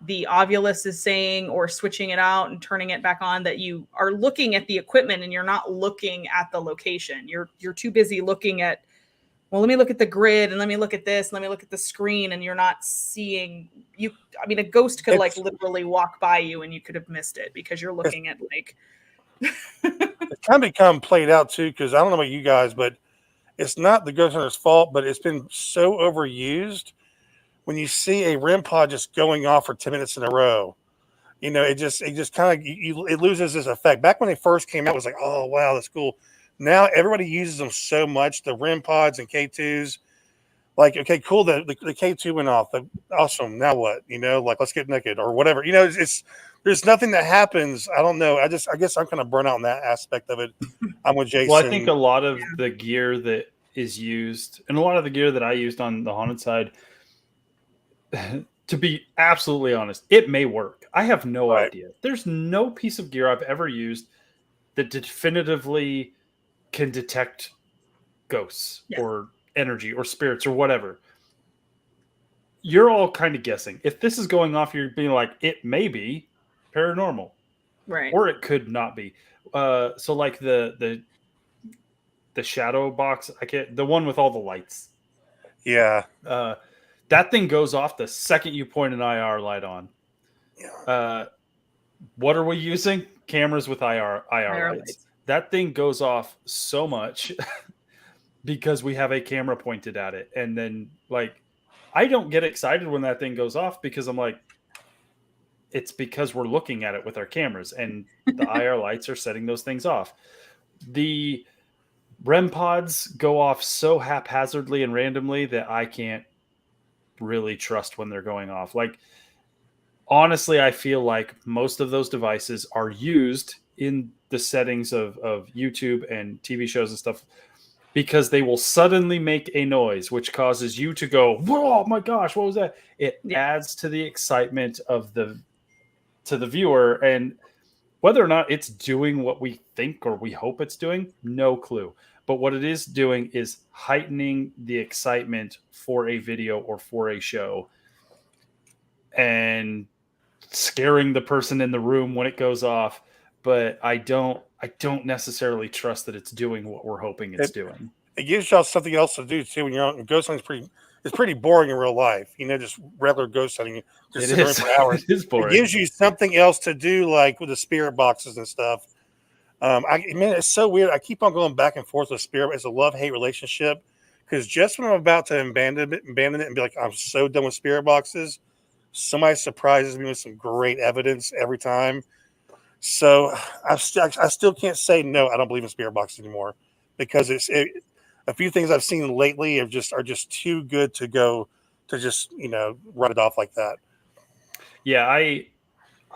the Ovilus is saying or switching it out and turning it back on, that you are looking at the equipment and you're not looking at the location. You're too busy looking at, well, let me look at the grid and let me look at this, and let me look at the screen, and you're not seeing you. I mean, a ghost could like literally walk by you and you could have missed it because you're looking at like. It's kind of become played out too, because I don't know about you guys, but it's not the ghost hunter's fault, but it's been so overused. When you see a REM pod just going off for 10 minutes in a row, it just kind of it loses its effect. Back when they first came out, it was like, oh wow, that's cool. Now everybody uses them so much, the REM pods and K2s. Like, okay, cool. The K2 went off. Awesome. Now what? Like let's get naked or whatever. It's there's nothing that happens. I don't know. I guess I'm kind of burnt out in that aspect of it. I'm with Jason. Well, I think a lot of the gear that is used, and a lot of the gear that I used on the haunted side, to be absolutely honest, it may work. I have no idea. There's no piece of gear I've ever used that definitively can detect ghosts or energy or spirits or whatever. You're all kind of guessing. If this is going off, you're being like, it may be paranormal, right? Or it could not be. So like the shadow box, the one with all the lights. Yeah. That thing goes off the second you point an IR light on. Yeah. What are we using? Cameras with IR lights. That thing goes off so much because we have a camera pointed at it. And then like, I don't get excited when that thing goes off because I'm like, it's because we're looking at it with our cameras and the IR lights are setting those things off. The REM pods go off so haphazardly and randomly that I can't really trust when they're going off. Like, honestly, I feel like most of those devices are used in the settings of YouTube and TV shows and stuff because they will suddenly make a noise, which causes you to go, "Whoa, my gosh, what was that?" It adds to the excitement of the viewer, and whether or not it's doing what we think or we hope it's doing, no clue. But what it is doing is heightening the excitement for a video or for a show and scaring the person in the room when it goes off. But I don't necessarily trust that it's doing what we're hoping it's doing. It gives y'all something else to do too when you're on ghost hunting. It's pretty boring in real life, just regular ghost hunting. Just sitting for hours. It is boring. It gives you something else to do, like with the spirit boxes and stuff. It's so weird. I keep on going back and forth with spirit. It's a love-hate relationship because just when I'm about to abandon it and be like, I'm so done with spirit boxes, somebody surprises me with some great evidence every time. So I still can't say no. I don't believe in spirit boxes anymore because a few things I've seen lately are just too good to go to just write it off like that. Yeah, I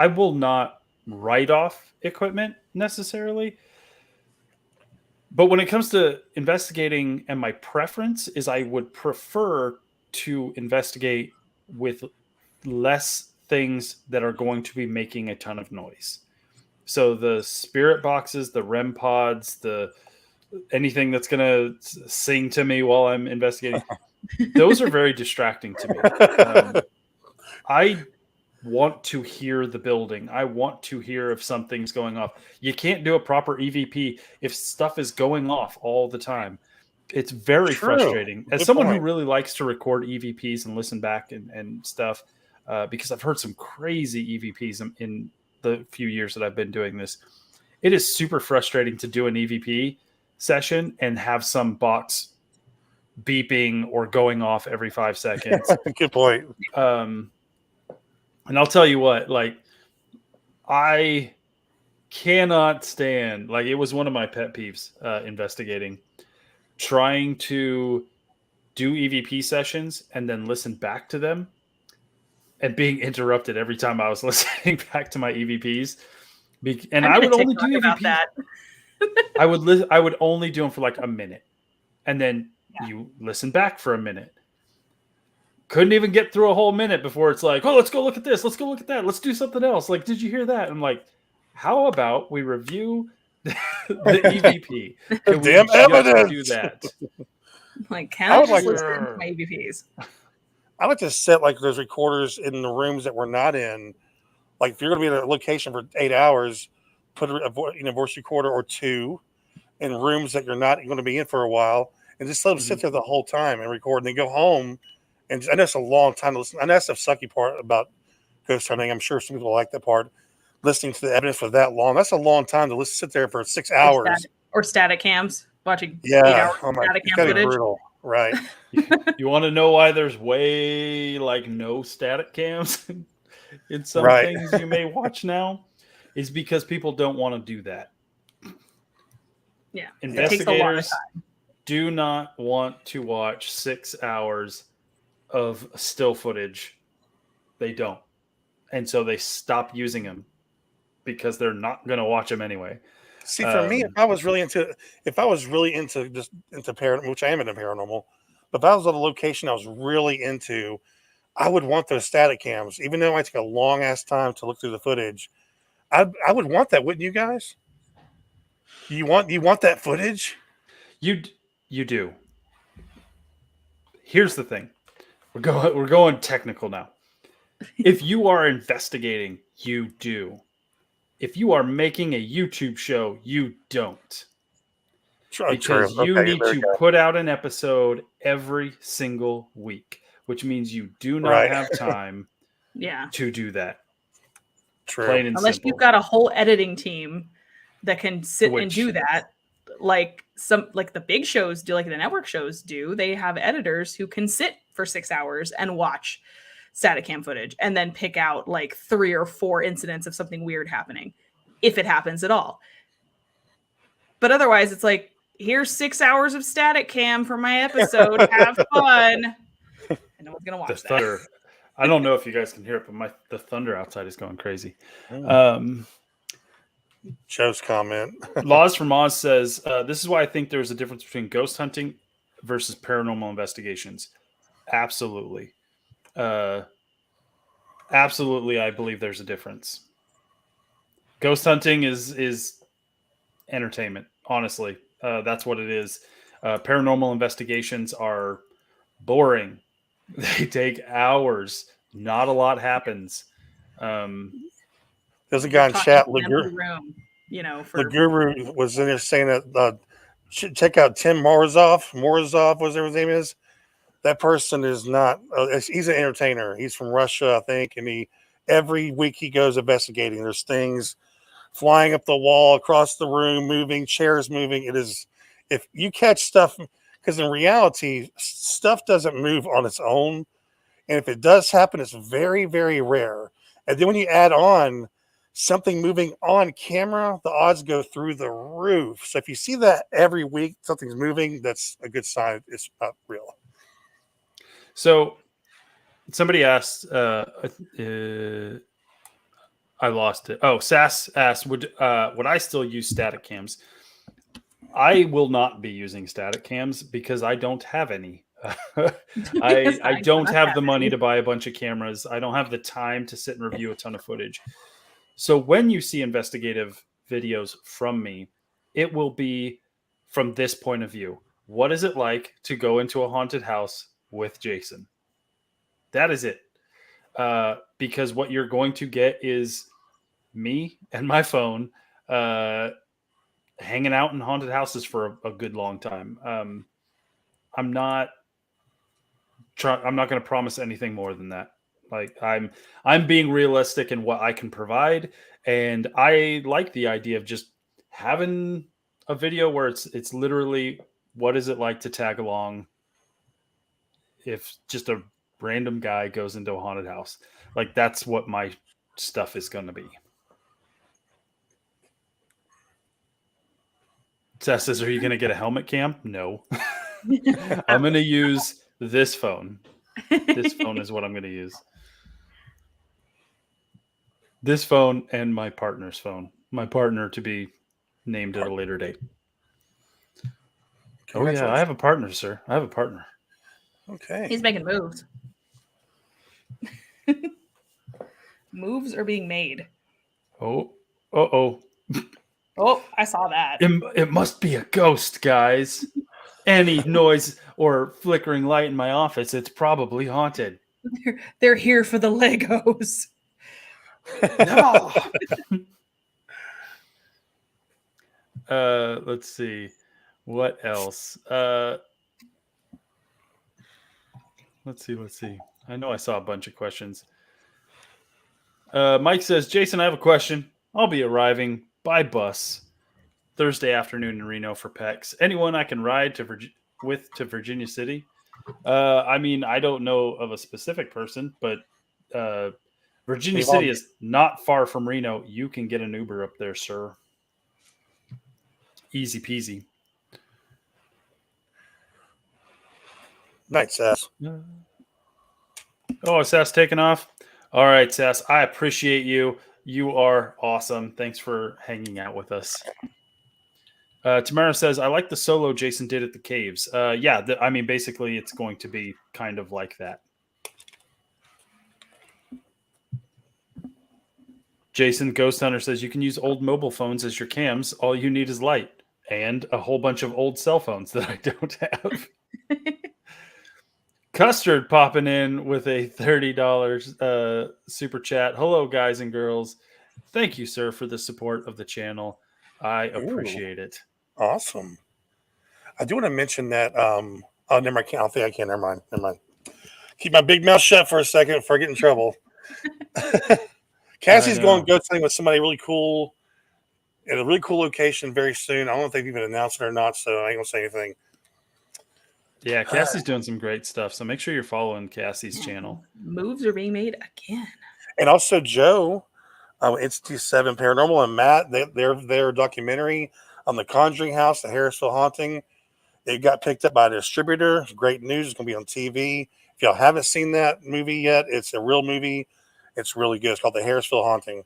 will not write off equipment necessarily. But when it comes to investigating, and my preference is I would prefer to investigate with less things that are going to be making a ton of noise. So the spirit boxes, the REM pods, anything that's going to sing to me while I'm investigating, those are very distracting to me. I want to hear the building. I want to hear if something's going off. You can't do a proper EVP if stuff is going off all the time. It's very frustrating. As someone who really likes to record EVPs and listen back and stuff, because I've heard some crazy EVPs in the few years that I've been doing this, it is super frustrating to do an EVP session and have some box beeping or going off every 5 seconds. Good point. And I'll tell you what, like, I cannot stand, like, it was one of my pet peeves investigating, trying to do EVP sessions and then listen back to them and being interrupted every time I was listening back to my EVPs. And I would only do EVPs. I would only do them for like a minute. And then you listen back for a minute. Couldn't even get through a whole minute before it's like, oh, let's go look at this. Let's go look at that. Let's do something else. Like, did you hear that? I'm like, how about we review the EVP? Can we Damn evidence. Do that? Like, can I just listen to my EVPs? I like to set like those recorders in the rooms that we're not in. Like, if you're going to be in a location for 8 hours, put a voice recorder or two in rooms that you're not going to be in for a while, and just let them sit there the whole time and record, and then go home. And I know it's a long time to listen. I know that's the sucky part about ghost hunting. I'm sure some people like that part. Listening to the evidence for that long. That's a long time to sit there for 6 hours. Or static cams. Watching 8 hours static cam footage. Brutal. Right. You want to know why there's way like no static cams in some things you may watch now? Is because people don't want to do that. Yeah. Investigators do not want to watch 6 hours of still footage. They don't. And so they stop using them because they're not going to watch them anyway. See, for me, if I was really into paranormal, which I am into paranormal, but if I was on a location I was really into, I would want those static cams, even though it might take a long ass time to look through the footage. I would want that, wouldn't you guys? You want that footage? You do. Here's the thing. We're going technical now. If you are investigating, you do. If you are making a YouTube show, you don't. Because you need to put out an episode every single week, which means you do not have time to do that. True. Plain and Unless simple. you've got a whole editing team that can sit and do that. Like the big shows do, like the network shows do. They have editors who can sit for 6 hours and watch static cam footage and then pick out like 3 or 4 incidents of something weird happening, if it happens at all. But otherwise, it's like, here's 6 hours of static cam for my episode. Have fun. And no one's gonna watch that. Thunder. I don't know if you guys can hear it, but the thunder outside is going crazy. Joe's comment. Laws from Oz says, this is why I think there's a difference between ghost hunting versus paranormal investigations. Absolutely. Absolutely, I believe there's a difference. Ghost hunting is entertainment, honestly. That's what it is. Paranormal investigations are boring. They take hours. Not a lot happens. There's a guy in chat. The Guru was in there saying that check out Tim Morozov. Morozov, whatever his name is. That person is not. He's an entertainer. He's from Russia, I think, and every week he goes investigating. There's things flying up the wall, across the room, moving, chairs moving. It is, if you catch stuff, because in reality, stuff doesn't move on its own, and if it does happen, it's very, very rare. And then when you add on something moving on camera, the odds go through the roof. So if you see that every week, something's moving, that's a good sign it's not real. So somebody asked, I lost it. Oh, Sass asked, would I still use static cams? I will not be using static cams because I don't have any. I don't have the money to buy a bunch of cameras. I don't have the time to sit and review a ton of footage. So when you see investigative videos from me, it will be from this point of view. What is it like to go into a haunted house with Jason? That is it. Because what you're going to get is me and my phone hanging out in haunted houses for a good long time. I'm not going to promise anything more than that. Like I'm being realistic in what I can provide, and I like the idea of just having a video where it's literally what is it like to tag along if just a random guy goes into a haunted house. Like that's what my stuff is going to be. Seth says, are you going to get a helmet cam? No. I'm going to use this phone. This phone is what I'm going to use. This phone and my partner's phone. My partner to be named at a later date. Oh, yeah. I have a partner, sir. I have a partner. Okay. He's making moves. Moves are being made. Oh. Uh-oh. Oh, I saw that. It must be a ghost, guys. Any noise or flickering light in my office, it's probably haunted. They're here for the Legos. No. Let's see. What else? Let's see. I know I saw a bunch of questions. Mike says, Jason, I have a question. I'll be arriving by bus Thursday afternoon in Reno for PEX. Anyone I can ride to Virginia City? I mean, I don't know of a specific person, but Virginia City is not far from Reno. You can get an Uber up there, sir. Easy peasy. Nice, Sass. Oh, is Sass taking off? All right, Sass. I appreciate you. You are awesome. Thanks for hanging out with us. Tamara says, I like the solo Jason did at the caves. Yeah, I mean, basically, it's going to be kind of like that. Jason Ghost Hunter says, you can use old mobile phones as your cams. All you need is light and a whole bunch of old cell phones that I don't have. Custard popping in with a $30 super chat. Hello, guys and girls. Thank you, sir, for the support of the channel. I appreciate it. Awesome. I do want to mention that. Oh, never mind. I don't think I can. Never mind. Keep my big mouth shut for a second before I get in trouble. Cassie's going ghost hunting with somebody really cool at a really cool location very soon. I don't know if they've even announced it or not, so I ain't gonna say anything. Yeah, Cassie's doing some great stuff, so make sure you're following Cassie's channel. Moves are being made again. And also Joe, Institute 7 Paranormal, and Matt, their documentary on the Conjuring House, the Harrisville Haunting, it got picked up by a distributor. Great news. It's going to be on TV. If y'all haven't seen that movie yet, it's a real movie. It's really good. It's called the Harrisville Haunting.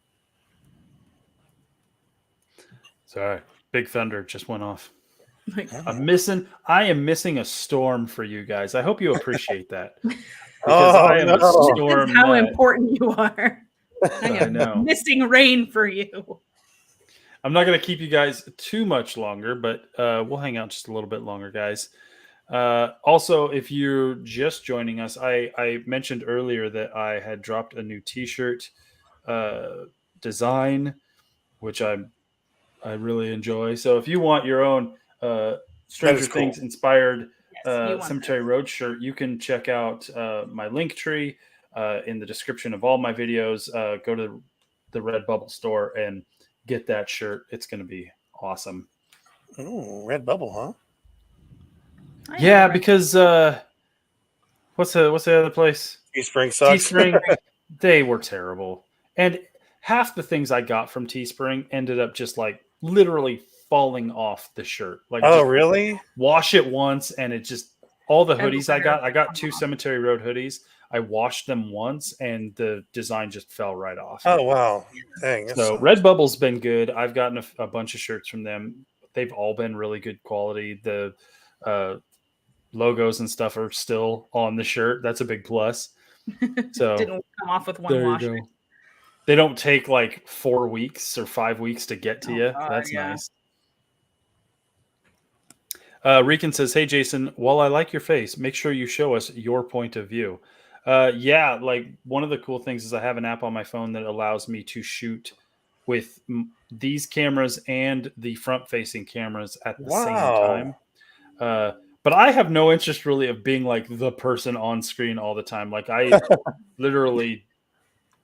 Sorry. Big Thunder just went off. I am missing a storm for you guys. I hope you appreciate that. Because I am a storm. This is how important you are. I know. Missing rain for you. I'm not going to keep you guys too much longer, but we'll hang out just a little bit longer, guys. Also, if you're just joining us, I mentioned earlier that I had dropped a new t-shirt design, which I really enjoy. So if you want your own Stranger Things inspired Cemetery Road shirt, you can check out my link tree in the description of all my videos. Go to the Redbubble store and get that shirt. It's going to be awesome. Oh, Redbubble, huh? Yeah, because what's the other place? Teespring sucks. Teespring, they were terrible. And half the things I got from Teespring ended up just like literally falling off the shirt. Like, Oh, just really? wash it once and it just, all the hoodies I Everywhere. got 2 Cemetery Road hoodies. I washed them once and the design just fell right off. Oh, wow. Dang. So Redbubble's been good. I've gotten a bunch of shirts from them. They've all been really good quality. The logos and stuff are still on the shirt. That's a big plus. So Didn't come off with one there wash. you go. They don't take like 4 weeks or 5 weeks to get to you. God, That's yeah. nice. Rican says, "Hey Jason, while I like your face, make sure you show us your point of view." Yeah, like one of the cool things is I have an app on my phone that allows me to shoot with these cameras and the front-facing cameras at the same time. But I have no interest really of being like the person on screen all the time. Like I literally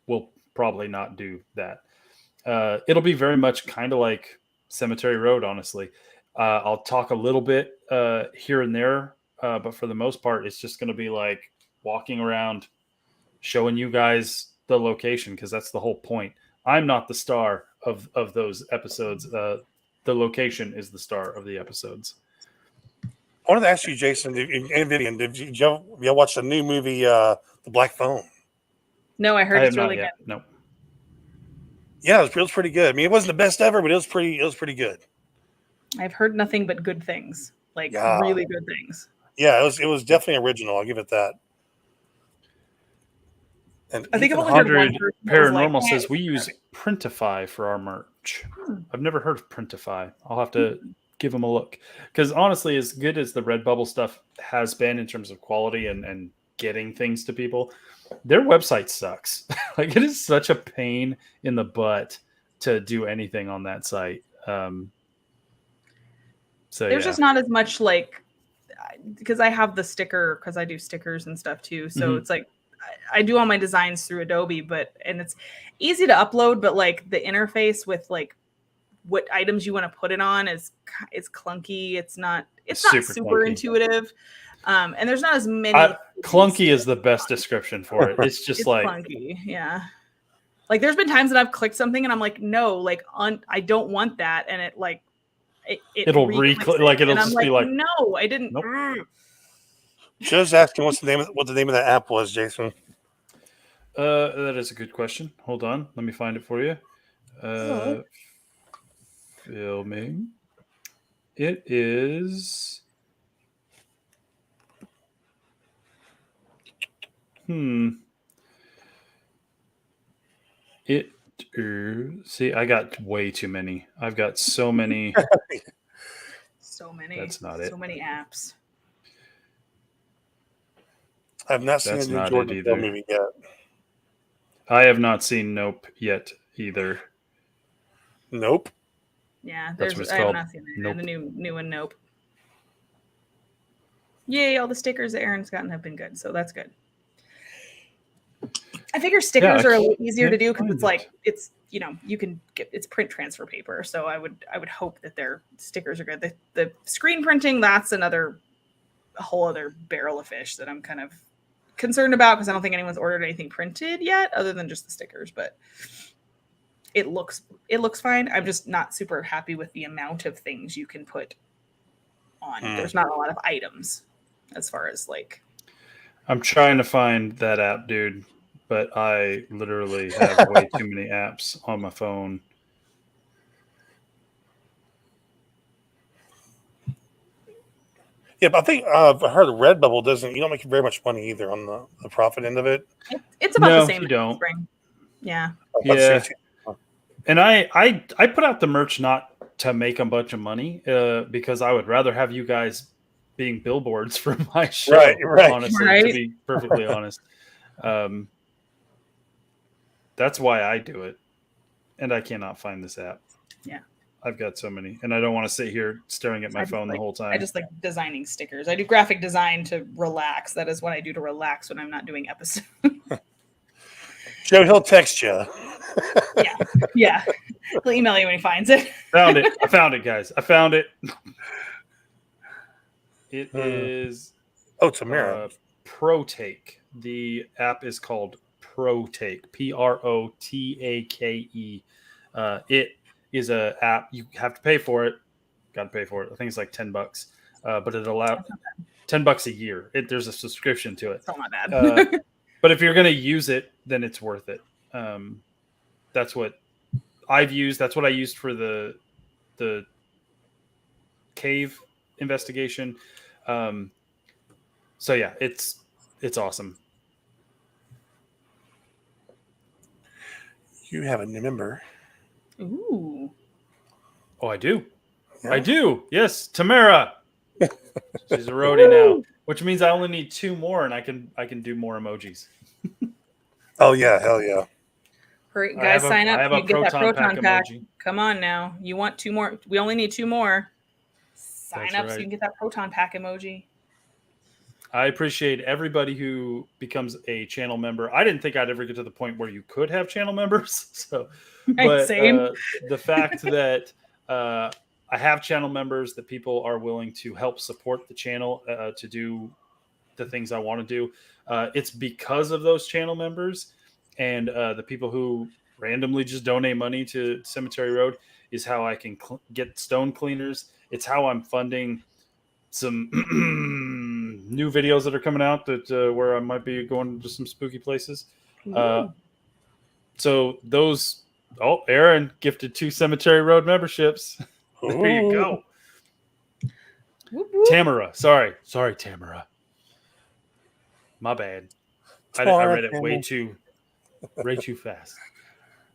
will probably not do that. It'll be very much kind of like Cemetery Road, honestly. I'll talk a little bit here and there, but for the most part, it's just going to be like walking around, showing you guys the location, because that's the whole point. I'm not the star of those episodes. The location is the star of the episodes. I wanted to ask you, Jason and Vivian, did y'all watch the new movie, The Black Phone? No, I heard I have it's not really yet. good. No. Yeah, it was pretty good. I mean, it wasn't the best ever, but it was pretty good. I've heard nothing but good things, like Yeah. really good things. Yeah, it was definitely original. I'll give it that. And I think I've Ethan only heard one 100 person that was Paranormal like, says "Hey, we use Printify for our merch. I've never heard of Printify. I'll have to give them a look, because honestly, as good as the Redbubble stuff has been in terms of quality and getting things to people, their website sucks. Like it is such a pain in the butt to do anything on that site. So there's yeah. just not as much like, because I have the sticker, because I do stickers and stuff too. So it's like I do all my designs through Adobe, and it's easy to upload, but like the interface with like what items you want to put it on is clunky. It's not super clunky. intuitive. And there's not as many. Clunky is the best description for it. It's just like clunky. Yeah. Like there's been times that I've clicked something and I'm like, no, like I don't want that. And it like, it'll like it'll just be like, no, I didn't. Nope. Just asking what the name of that app was, Jason. That is a good question. Hold on, let me find it for you. Filming. It is. See, I got way too many. I've got so many. So many. That's not it. So many apps. I've not seen a new Jordan Peele movie yet. I have not seen Nope yet either. Nope. Yeah, That's what it's I have called. not seen Nope. the new one. Nope. Yay! All the stickers that Aaron's gotten have been good, so that's good. I figure stickers are a little easier to do because it's like it's you can get it's print transfer paper, so I would hope that their stickers are good. The screen printing, that's a whole other barrel of fish that I'm kind of concerned about, because I don't think anyone's ordered anything printed yet other than just the stickers, but it looks fine. I'm just not super happy with the amount of things you can put on. There's not a lot of items as far as like. I'm trying to find that app, dude, but I literally have way too many apps on my phone. Yeah, but I think I heard Redbubble you don't make very much money either on the profit end of it. It's about the same. You don't. Spring. Yeah. Yeah. And I put out the merch not to make a bunch of money, because I would rather have you guys being billboards for my show. Right. Honestly, to be perfectly honest. That's why I do it. And I cannot find this app. Yeah. I've got so many, and I don't want to sit here staring at my phone the whole time. I just like designing stickers. I do graphic design to relax. That is what I do to relax when I'm not doing episodes. Joe, he'll text you. Yeah. He'll email you when he finds it. Found it. I found it, guys. I found it. It is. Oh, Tamara. ProTake. The app is called Protake, Protake. It is a app. You have to pay for it. Got to pay for it. I think it's like $10, but it allows $10 a year. There's a subscription to it. Still not bad. But if you're going to use it, then it's worth it. That's what I've used. That's what I used for the cave investigation. So yeah, it's awesome. You have a new member. Ooh. Oh, I do. Yeah. I do. Yes, Tamara. She's a roadie now, which means I only need 2 more, and I can do more emojis. Oh yeah, hell yeah! Hurry, guys, sign up. I have a You get that proton pack emoji. emoji. Come on now. You want 2 more? We only need 2 more. Sign That's up so right. you can get that proton pack emoji. I appreciate everybody who becomes a channel member. I didn't think I'd ever get to the point where you could have channel members. So, but Same. The fact that I have channel members, that people are willing to help support the channel to do the things I want to do, it's because of those channel members and the people who randomly just donate money to Cemetery Road is how I can get stone cleaners. It's how I'm funding some new videos that are coming out that where I might be going to some spooky places. So those, Aaron gifted 2 Cemetery Road memberships. There you go. Whoop, whoop. Tamara. Sorry, Tamara. My bad. I read it way too fast.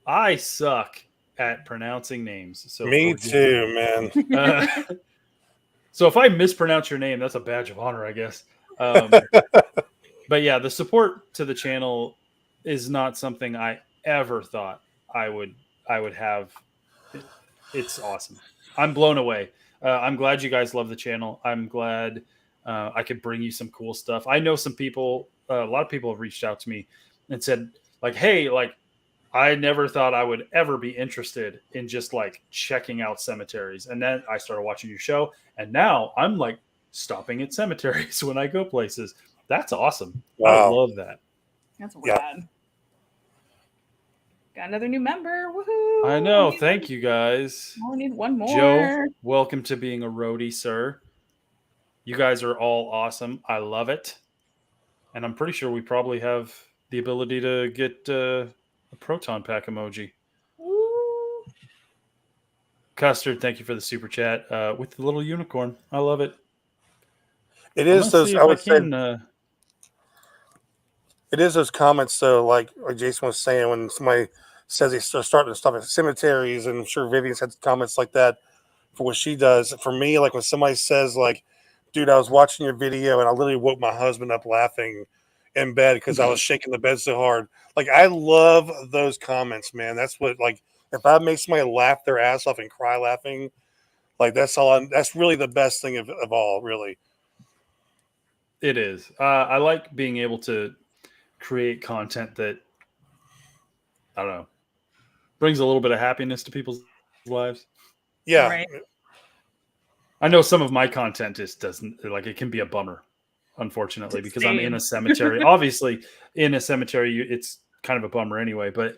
I suck at pronouncing names. So me too, man. So if I mispronounce your name, that's a badge of honor, I guess. But yeah, the support to the channel is not something I ever thought I would have. It's awesome. I'm blown away. I'm glad you guys love the channel. I'm glad I could bring you some cool stuff. I know some people, a lot of people have reached out to me and said, like, hey, like, I never thought I would ever be interested in just like checking out cemeteries. And then I started watching your show, and now I'm like stopping at cemeteries when I go places. That's awesome. Wow. I love that. That's rad. Got another new member. Woohoo! I know. Thank you guys. I only need 1 more. Joe, welcome to being a roadie, sir. You guys are all awesome. I love it. And I'm pretty sure we probably have the ability to get a proton pack emoji. Ooh. Custard, thank you for the super chat with the little unicorn. I love it. It is those. I would say. It is those comments, though, like Jason was saying, when somebody says they're starting to stop at cemeteries, and I'm sure Vivian's had comments like that for what she does. For me, like when somebody says, like, dude, I was watching your video and I literally woke my husband up laughing in bed because I was shaking the bed so hard. Like, I love those comments, man. That's what, like, if I make somebody laugh their ass off and cry laughing, like, that's all. That's really the best thing of all, really. It is. I like being able to create content that, I don't know, brings a little bit of happiness to people's lives. Yeah. Right. I know some of my content just doesn't, like, it can be a bummer, unfortunately, because I'm in a cemetery. Obviously, in a cemetery, it's kind of a bummer anyway. But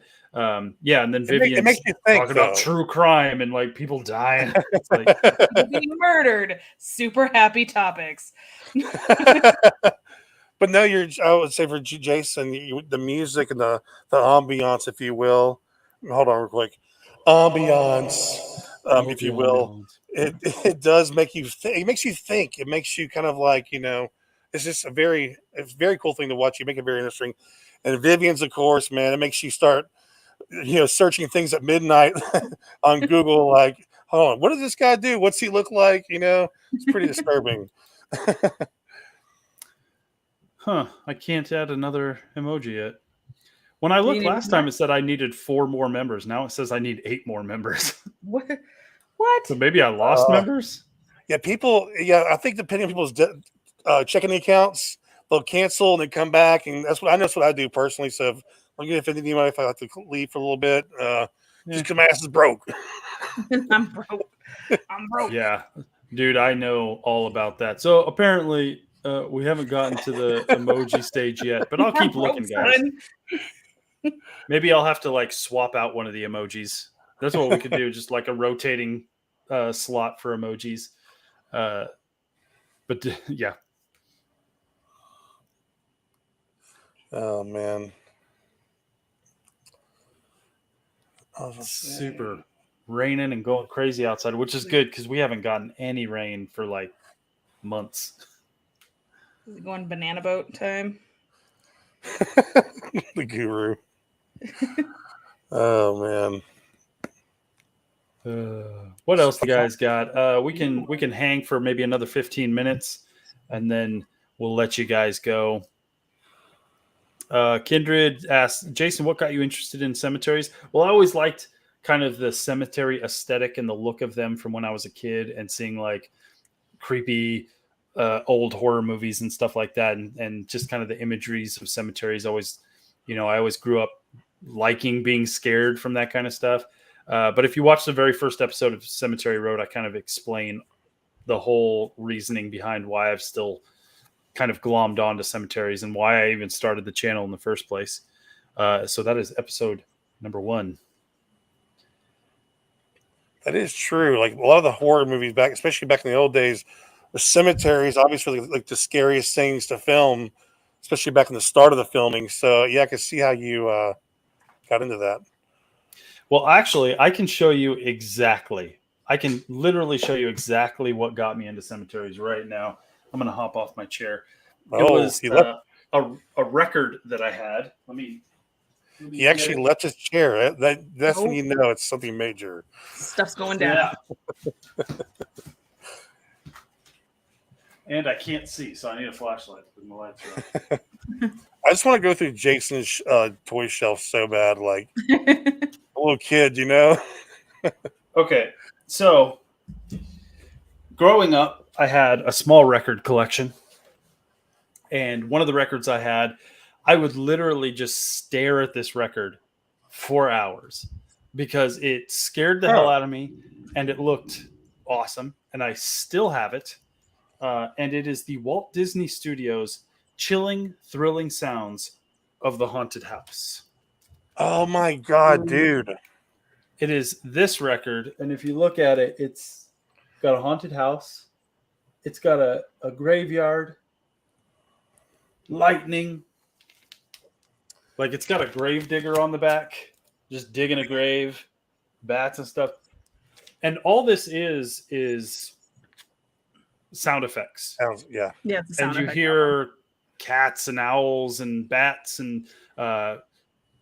yeah, and then Vivian talking about true crime and like people dying. It's like being murdered. Super happy topics. But no, I would say for Jason, the music and the ambiance, if you will. Hold on real quick. Ambiance, if you will. It does make you think. It makes you think. It makes you kind of like, you know, it's just a very cool thing to watch. You make it very interesting. And Vivian's, of course, man, it makes you start, you know, searching things at midnight on Google. Like, hold on, what does this guy do? What's he look like? You know, it's pretty disturbing. Huh, I can't add another emoji yet. When I looked last time, it said I needed 4 more members. Now it says I need 8 more members. What? So maybe I lost members? Yeah, people, I think depending on people's checking accounts, they'll cancel and then come back. And that's what I do personally. So if I'm getting offended anybody, if I have to leave for a little bit, just because my ass is broke. I'm broke. Yeah, dude, I know all about that. So apparently we haven't gotten to the emoji stage yet, but I'll keep looking, guys. Maybe I'll have to like swap out one of the emojis. That's what we could do, just like a rotating slot for emojis. But yeah. Oh man. Super raining and going crazy outside, which is good because we haven't gotten any rain for like months. Is it going banana boat time? The guru. Oh man. What else you guys got? We can hang for maybe another 15 minutes and then we'll let you guys go. Kindred asked, Jason, what got you interested in cemeteries? Well, I always liked kind of the cemetery aesthetic and the look of them from when I was a kid, and seeing like creepy old horror movies and stuff like that, and just kind of the imageries of cemeteries. Always, I always grew up liking being scared from that kind of stuff. But if you watch the very first episode of Cemetery Road, I kind of explain the whole reasoning behind why I've still kind of glommed onto cemeteries and why I even started the channel in the first place. So that is episode number 1. That is true. Like a lot of the horror movies back, especially back in the old days, the cemeteries obviously like the scariest things to film, especially back in the start of the filming. So yeah, I can see how you got into that. Well, actually, I can show you exactly. I can literally show you exactly what got me into cemeteries right now. I'm going to hop off my chair. It was a record that I had. He actually left his chair. That's when you know it's something major. Stuff's going down. Yeah. And I can't see, so I need a flashlight to put my lights on. I just want to go through Jason's toy shelf so bad, like a little kid, Okay, so growing up, I had a small record collection. And one of the records I had, I would literally just stare at this record for hours because it scared the hell out of me and it looked awesome. And I still have it. And it is the Walt Disney Studios Chilling, Thrilling Sounds of the Haunted House. Oh my God, dude. It is this record. And if you look at it, it's got a haunted house. It's got a graveyard, lightning. Like it's got a grave digger on the back, just digging a grave, bats and stuff. And all this is sound effects. Yeah. Yeah. And you hear cats and owls and bats and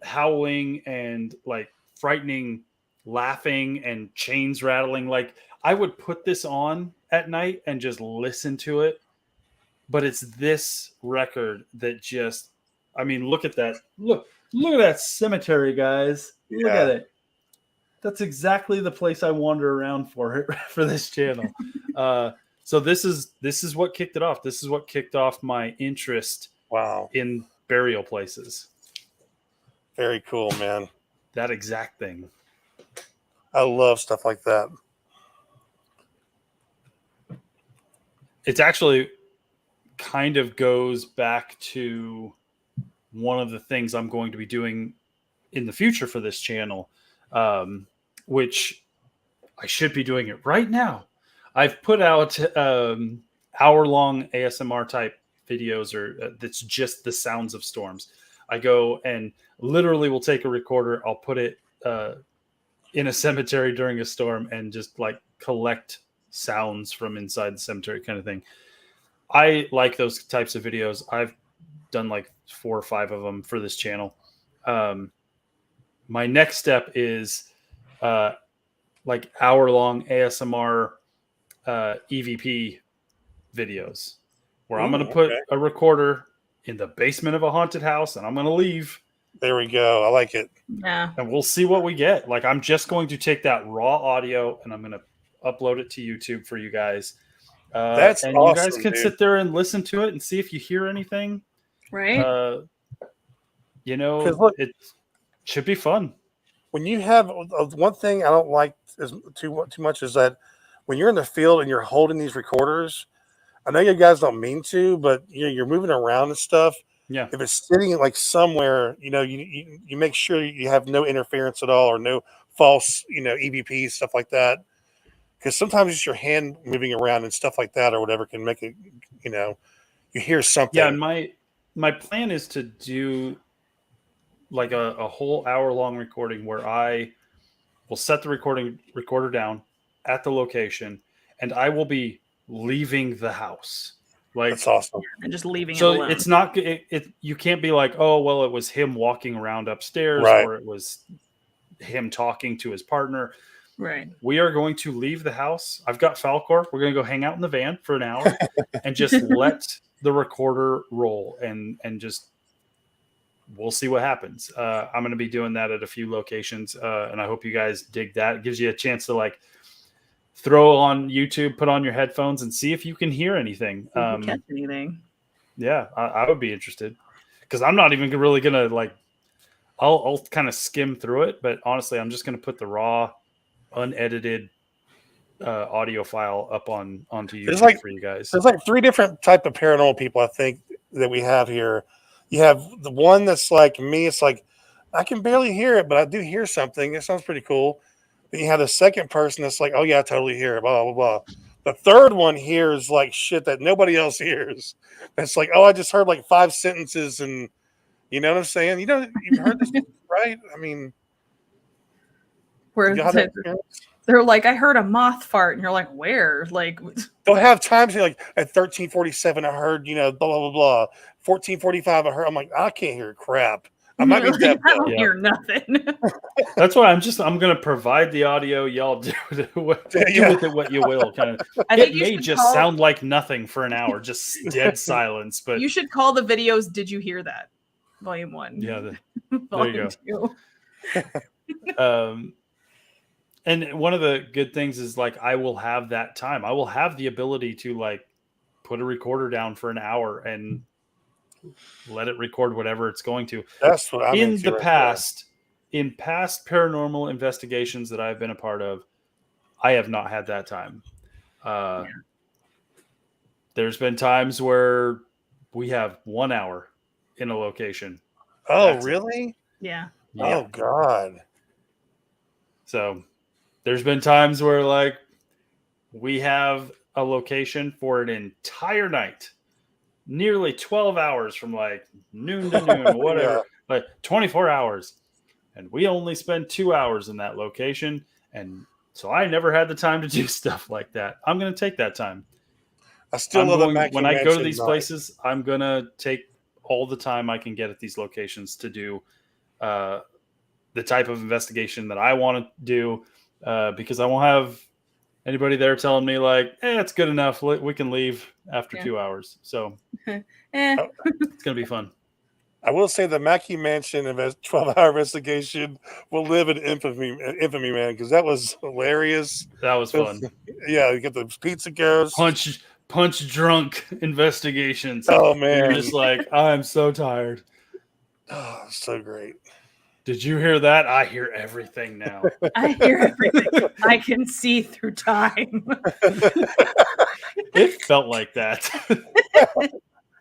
howling and like frightening laughing and chains rattling. Like I would put this on at night and just listen to it. But it's this record that just, I mean, look at that. Look at that cemetery, guys. Look at it. That's exactly the place I wander around for this channel. So this is what kicked it off. This is what kicked off my interest in burial places. Very cool, man. That exact thing. I love stuff like that. It's actually kind of goes back to one of the things I'm going to be doing in the future for this channel, which I should be doing it right now. I've put out hour-long ASMR type videos, or that's just the sounds of storms. I go and literally will take a recorder. I'll put it in a cemetery during a storm and just like collect sounds from inside the cemetery kind of thing. I like those types of videos. I've done like 4 or 5 of them for this channel. My next step is like hour-long ASMR EVP videos where I'm going to put a recorder in the basement of a haunted house and I'm going to leave. There we go. I like it. Yeah. And we'll see what we get. Like I'm just going to take that raw audio and I'm going to upload it to YouTube for you guys. That's and awesome, you guys can sit there and listen to it and see if you hear anything. Right. Look, it should be fun. When you have one thing I don't like too much is that when you're in the field and you're holding these recorders, I know you guys don't mean to, but you're moving around and stuff. Yeah. If it's sitting like somewhere, you make sure you have no interference at all or no false, EVP stuff like that. Because sometimes it's your hand moving around and stuff like that or whatever can make it, you hear something. Yeah, and my plan is to do like a whole hour long recording where I will set the recorder down at the location, and I will be leaving the house. Like, That's awesome. And just leaving so it alone. it's not you can't be like, oh well, it was him walking around upstairs, Right. or it was him talking to his partner. Right. We are going to leave the house. I've got Falcor. We're going to go hang out in the van for an hour and just let the recorder roll and just we'll see what happens. I'm going to be doing that at a few locations, and I hope you guys dig that. It gives you a chance to like throw on YouTube, put on your headphones, and see if you can hear anything. Catch anything? Yeah, I would be interested because I'm not even really going to like. I'll kind of skim through it, but honestly, I'm just going to put the raw, unedited audio file up onto YouTube for you guys. There's like 3 different type of paranormal people I think that we have here. You have the one that's like me. It's like I can barely hear it, but I do hear something. It sounds pretty cool. Then you have the second person that's like, oh yeah, I totally hear it. Blah blah blah. The third one hears like shit that nobody else hears. That's like, oh, I just heard like 5 sentences, and you know what I'm saying? You've heard this, right? I mean, Where they're like, I heard a moth fart, and you're like, where? Like, they'll have times like at 13:47, I heard, blah blah blah. 14:45, I heard. I'm like, I can't hear crap. I might be deaf. I don't hear nothing. That's why I'm going to provide the audio. Y'all do with it what you will. Kind of. It may just sound like nothing for an hour, just dead silence. But you should call the videos. Did you hear that? Volume 1. Yeah. Volume there you go. And one of the good things is like I will have that time. I will have the ability to like put a recorder down for an hour and let it record whatever it's going to. That's what I'm in the past. In past paranormal investigations that I've been a part of, I have not had that time. There's been times where we have 1 hour in a location. Oh, really? Yeah. Oh, God. So there's been times where like we have a location for an entire night, nearly 12 hours from like noon to noon, whatever, like 24 hours. And we only spend 2 hours in that location. And so I never had the time to do stuff like that. I'm going to take that time. I still love the when I go to these places, I'm going to take all the time I can get at these locations to do the type of investigation that I want to do, because I won't have anybody there telling me like, it's good enough. We can leave after 2 hours. So it's going to be fun. I will say the Mackey Mansion 12-hour investigation will live in infamy, man, because that was hilarious. That was fun. Yeah, you get the pizza ghost. Punch drunk investigations. Oh, man. You're just like, I'm so tired. Oh, so great. Did you hear that? I hear everything now. I hear everything. I can see through time. It felt like that.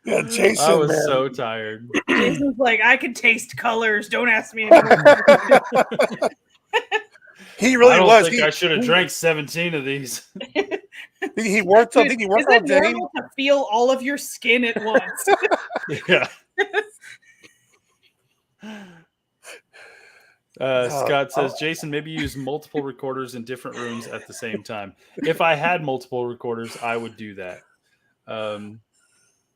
Yeah, Jason. I was so tired. Jason's like, I can taste colors. Don't ask me anymore. He really was. I think I should have drank 17 of these. He worked. I think he worked all day. Is it normal to feel all of your skin at once? Yeah. Scott says, Jason, maybe use multiple recorders in different rooms at the same time. If I had multiple recorders, I would do that.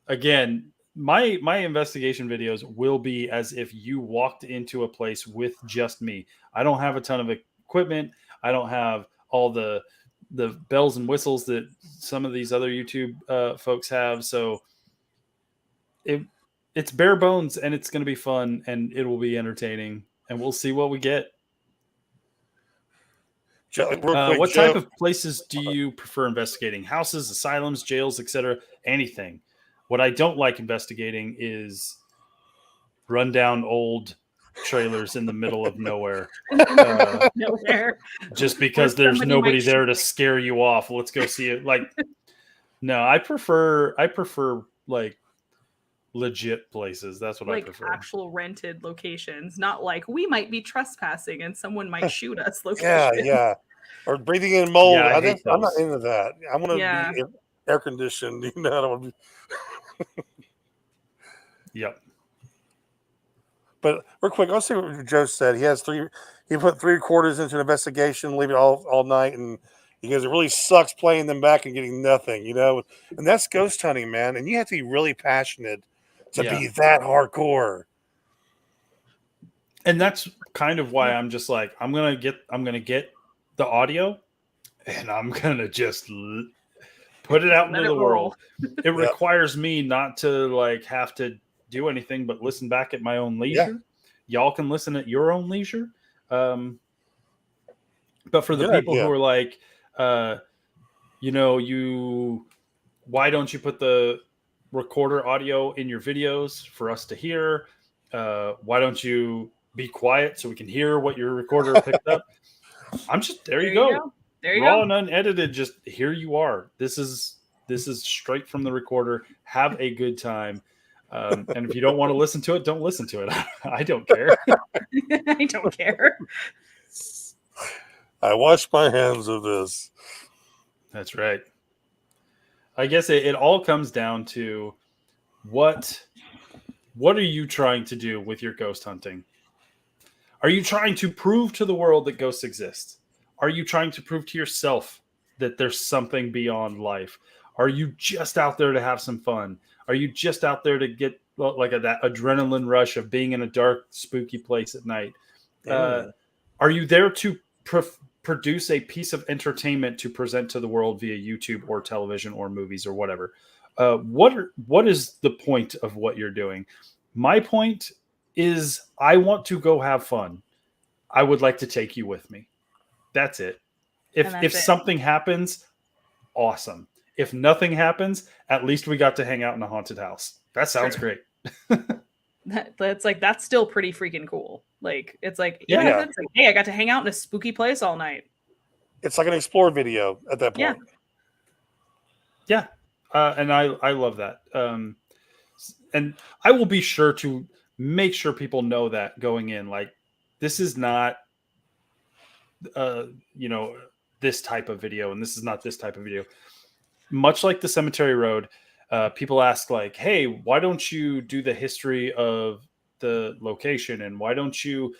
Again, my investigation videos will be as if you walked into a place with just me. I don't have a ton of equipment. I don't have all the bells and whistles that some of these other YouTube folks have. So it's bare bones, and it's going to be fun, and it will be entertaining, and we'll see what we get. What type of places do you prefer investigating? Houses, asylums, jails, etc.? Anything. What I don't like investigating is rundown old trailers in the middle of nowhere. Just because there's nobody there to scare you off. Let's go see it. Like, no, I prefer like legit places. That's what I like prefer. actual rented locations, not like we might be trespassing and someone might shoot us Yeah, location. yeah. Or breathing in mold. Yeah, I hate I'm not those. into that. I want to Yeah. be air conditioned. You know, I don't wanna be, Yep. but real quick, I'll see what Joe said. He put 3 recorders into an investigation, leave it all night, and he goes, it really sucks playing them back and getting nothing, you know? And that's ghost hunting, man. And you have to be really passionate to Yeah. be that hardcore. And that's kind of why I'm just like, I'm gonna get the audio, and I'm gonna just put it out Let into it the roll. world. It requires me not to like have to do anything but listen back at my own leisure. Y'all can listen at your own leisure. But for the Good people who idea. are like, why don't you put the recorder audio in your videos for us to hear? Why don't you be quiet so we can hear what your recorder picked up? I'm just there you go. There you Raw go. and unedited, just here you are. This is straight from the recorder. Have a good time. And if you don't want to listen to it, don't listen to it. I don't care. I don't care. I wash my hands of this. That's right. I guess it all comes down to what are you trying to do with your ghost hunting? Are you trying to prove to the world that ghosts exist? Are you trying to prove to yourself that there's something beyond life? Are you just out there to have some fun? Are you just out there to get like that adrenaline rush of being in a dark, spooky place at night? Are you there to produce a piece of entertainment to present to the world via YouTube or television or movies or whatever? What is the point of what you're doing? My point is I want to go have fun. I would like to take you with me. That's it. If something happens, awesome. If nothing happens, at least we got to hang out in a haunted house. That sounds great. That's still pretty freaking cool. Like it's like, Yeah. it's like, hey, I got to hang out in a spooky place all night. It's like an explore video at that point. Yeah. And I love that. And I will be sure to make sure people know that going in, like, this is not, this type of video, and this is not this type of video. Much like the Cemetery Road, people ask like, hey, why don't you do the history of the location? And why don't you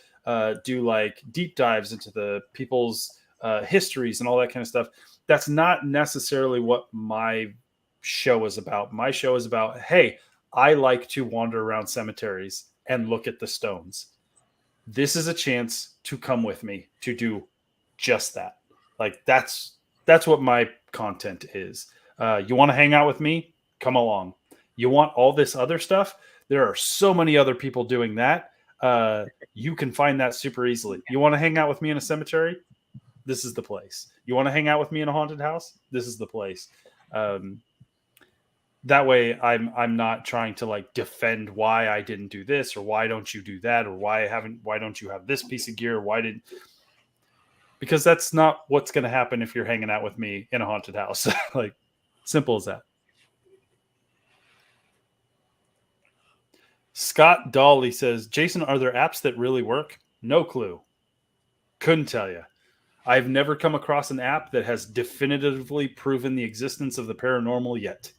do like deep dives into the people's histories and all that kind of stuff? That's not necessarily what my show is about. My show is about, hey, I like to wander around cemeteries and look at the stones. This is a chance to come with me to do just that. Like that's what my content is. You want to hang out with me? Come along. You want all this other stuff? There are so many other people doing that. You can find that super easily. You want to hang out with me in a cemetery? This is the place. You want to hang out with me in a haunted house? This is the place. That way I'm not trying to like defend why I didn't do this or why don't you do that or why don't you have this piece of gear? Because that's not what's going to happen if you're hanging out with me in a haunted house. Like, simple as that. Scott Dolly says, Jason, are there apps that really work? No clue. Couldn't tell you. I've never come across an app that has definitively proven the existence of the paranormal yet.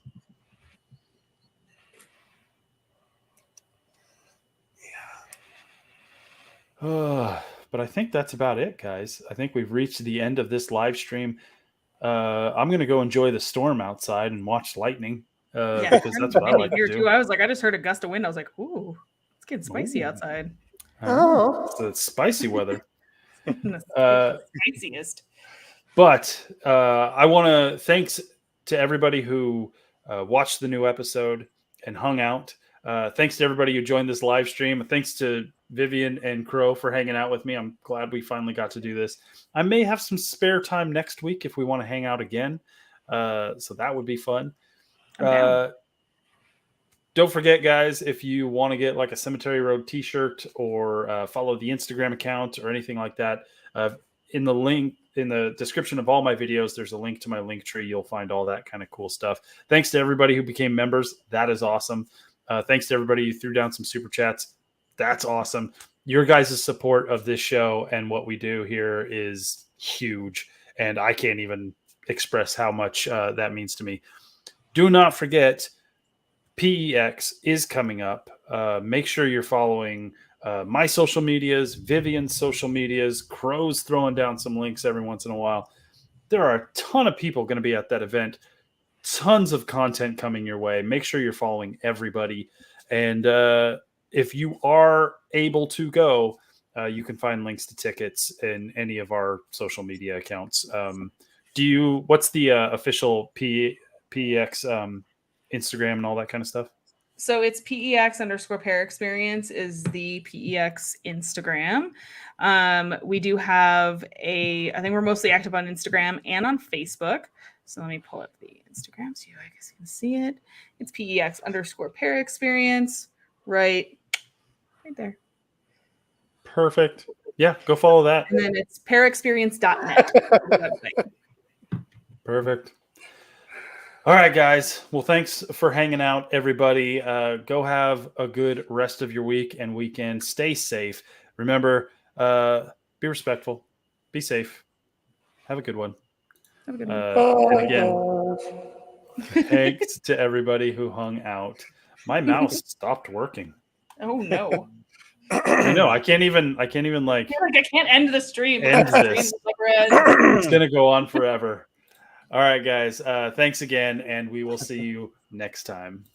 But I think that's about it, guys. I think we've reached the end of this live stream. I'm going to go enjoy the storm outside and watch lightning because that's what I like to do. Too. I was like, I just heard a gust of wind. I was like, ooh, it's getting spicy outside. It's spicy weather. Spiciest. But I want to thanks to everybody who watched the new episode and hung out. Thanks to everybody who joined this live stream. Thanks to Vivian and Crow for hanging out with me. I'm glad we finally got to do this. I may have some spare time next week if we want to hang out again. So that would be fun. Don't forget, guys, if you want to get like a Cemetery Road t-shirt or follow the Instagram account or anything like that, in the link in the description of all my videos, there's a link to my link tree. You'll find all that kind of cool stuff. Thanks to everybody who became members. That is awesome. Thanks to everybody who threw down some super chats. That's awesome. Your guys' support of this show and what we do here is huge, and I can't even express how much that means to me. Do not forget, PEX is coming up. Make sure you're following my social medias, Vivian's social medias. Crow's throwing down some links every once in a while. There are a ton of people going to be at that event. Tons of content coming your way. Make sure you're following everybody. And if you are able to go, you can find links to tickets in any of our social media accounts. What's the official PEX Instagram and all that kind of stuff? So it's PEX_pair experience is the PEX Instagram. We do have I think we're mostly active on Instagram and on Facebook. So let me pull up the Instagram so you guys can see it. It's PEX_pair experience right there. Perfect. Yeah, go follow that. And then it's pairexperience.net. Perfect. All right, guys. Well, thanks for hanging out, everybody. Go have a good rest of your week and weekend. Stay safe. Remember, be respectful. Be safe. Have a good one. Have a good one. And again, thanks to everybody who hung out. My mouse stopped working. Oh no. I know. I can't even like. I feel like I can't end the stream. End this. Red. It's gonna go on forever. All right, guys. Thanks again, and we will see you next time.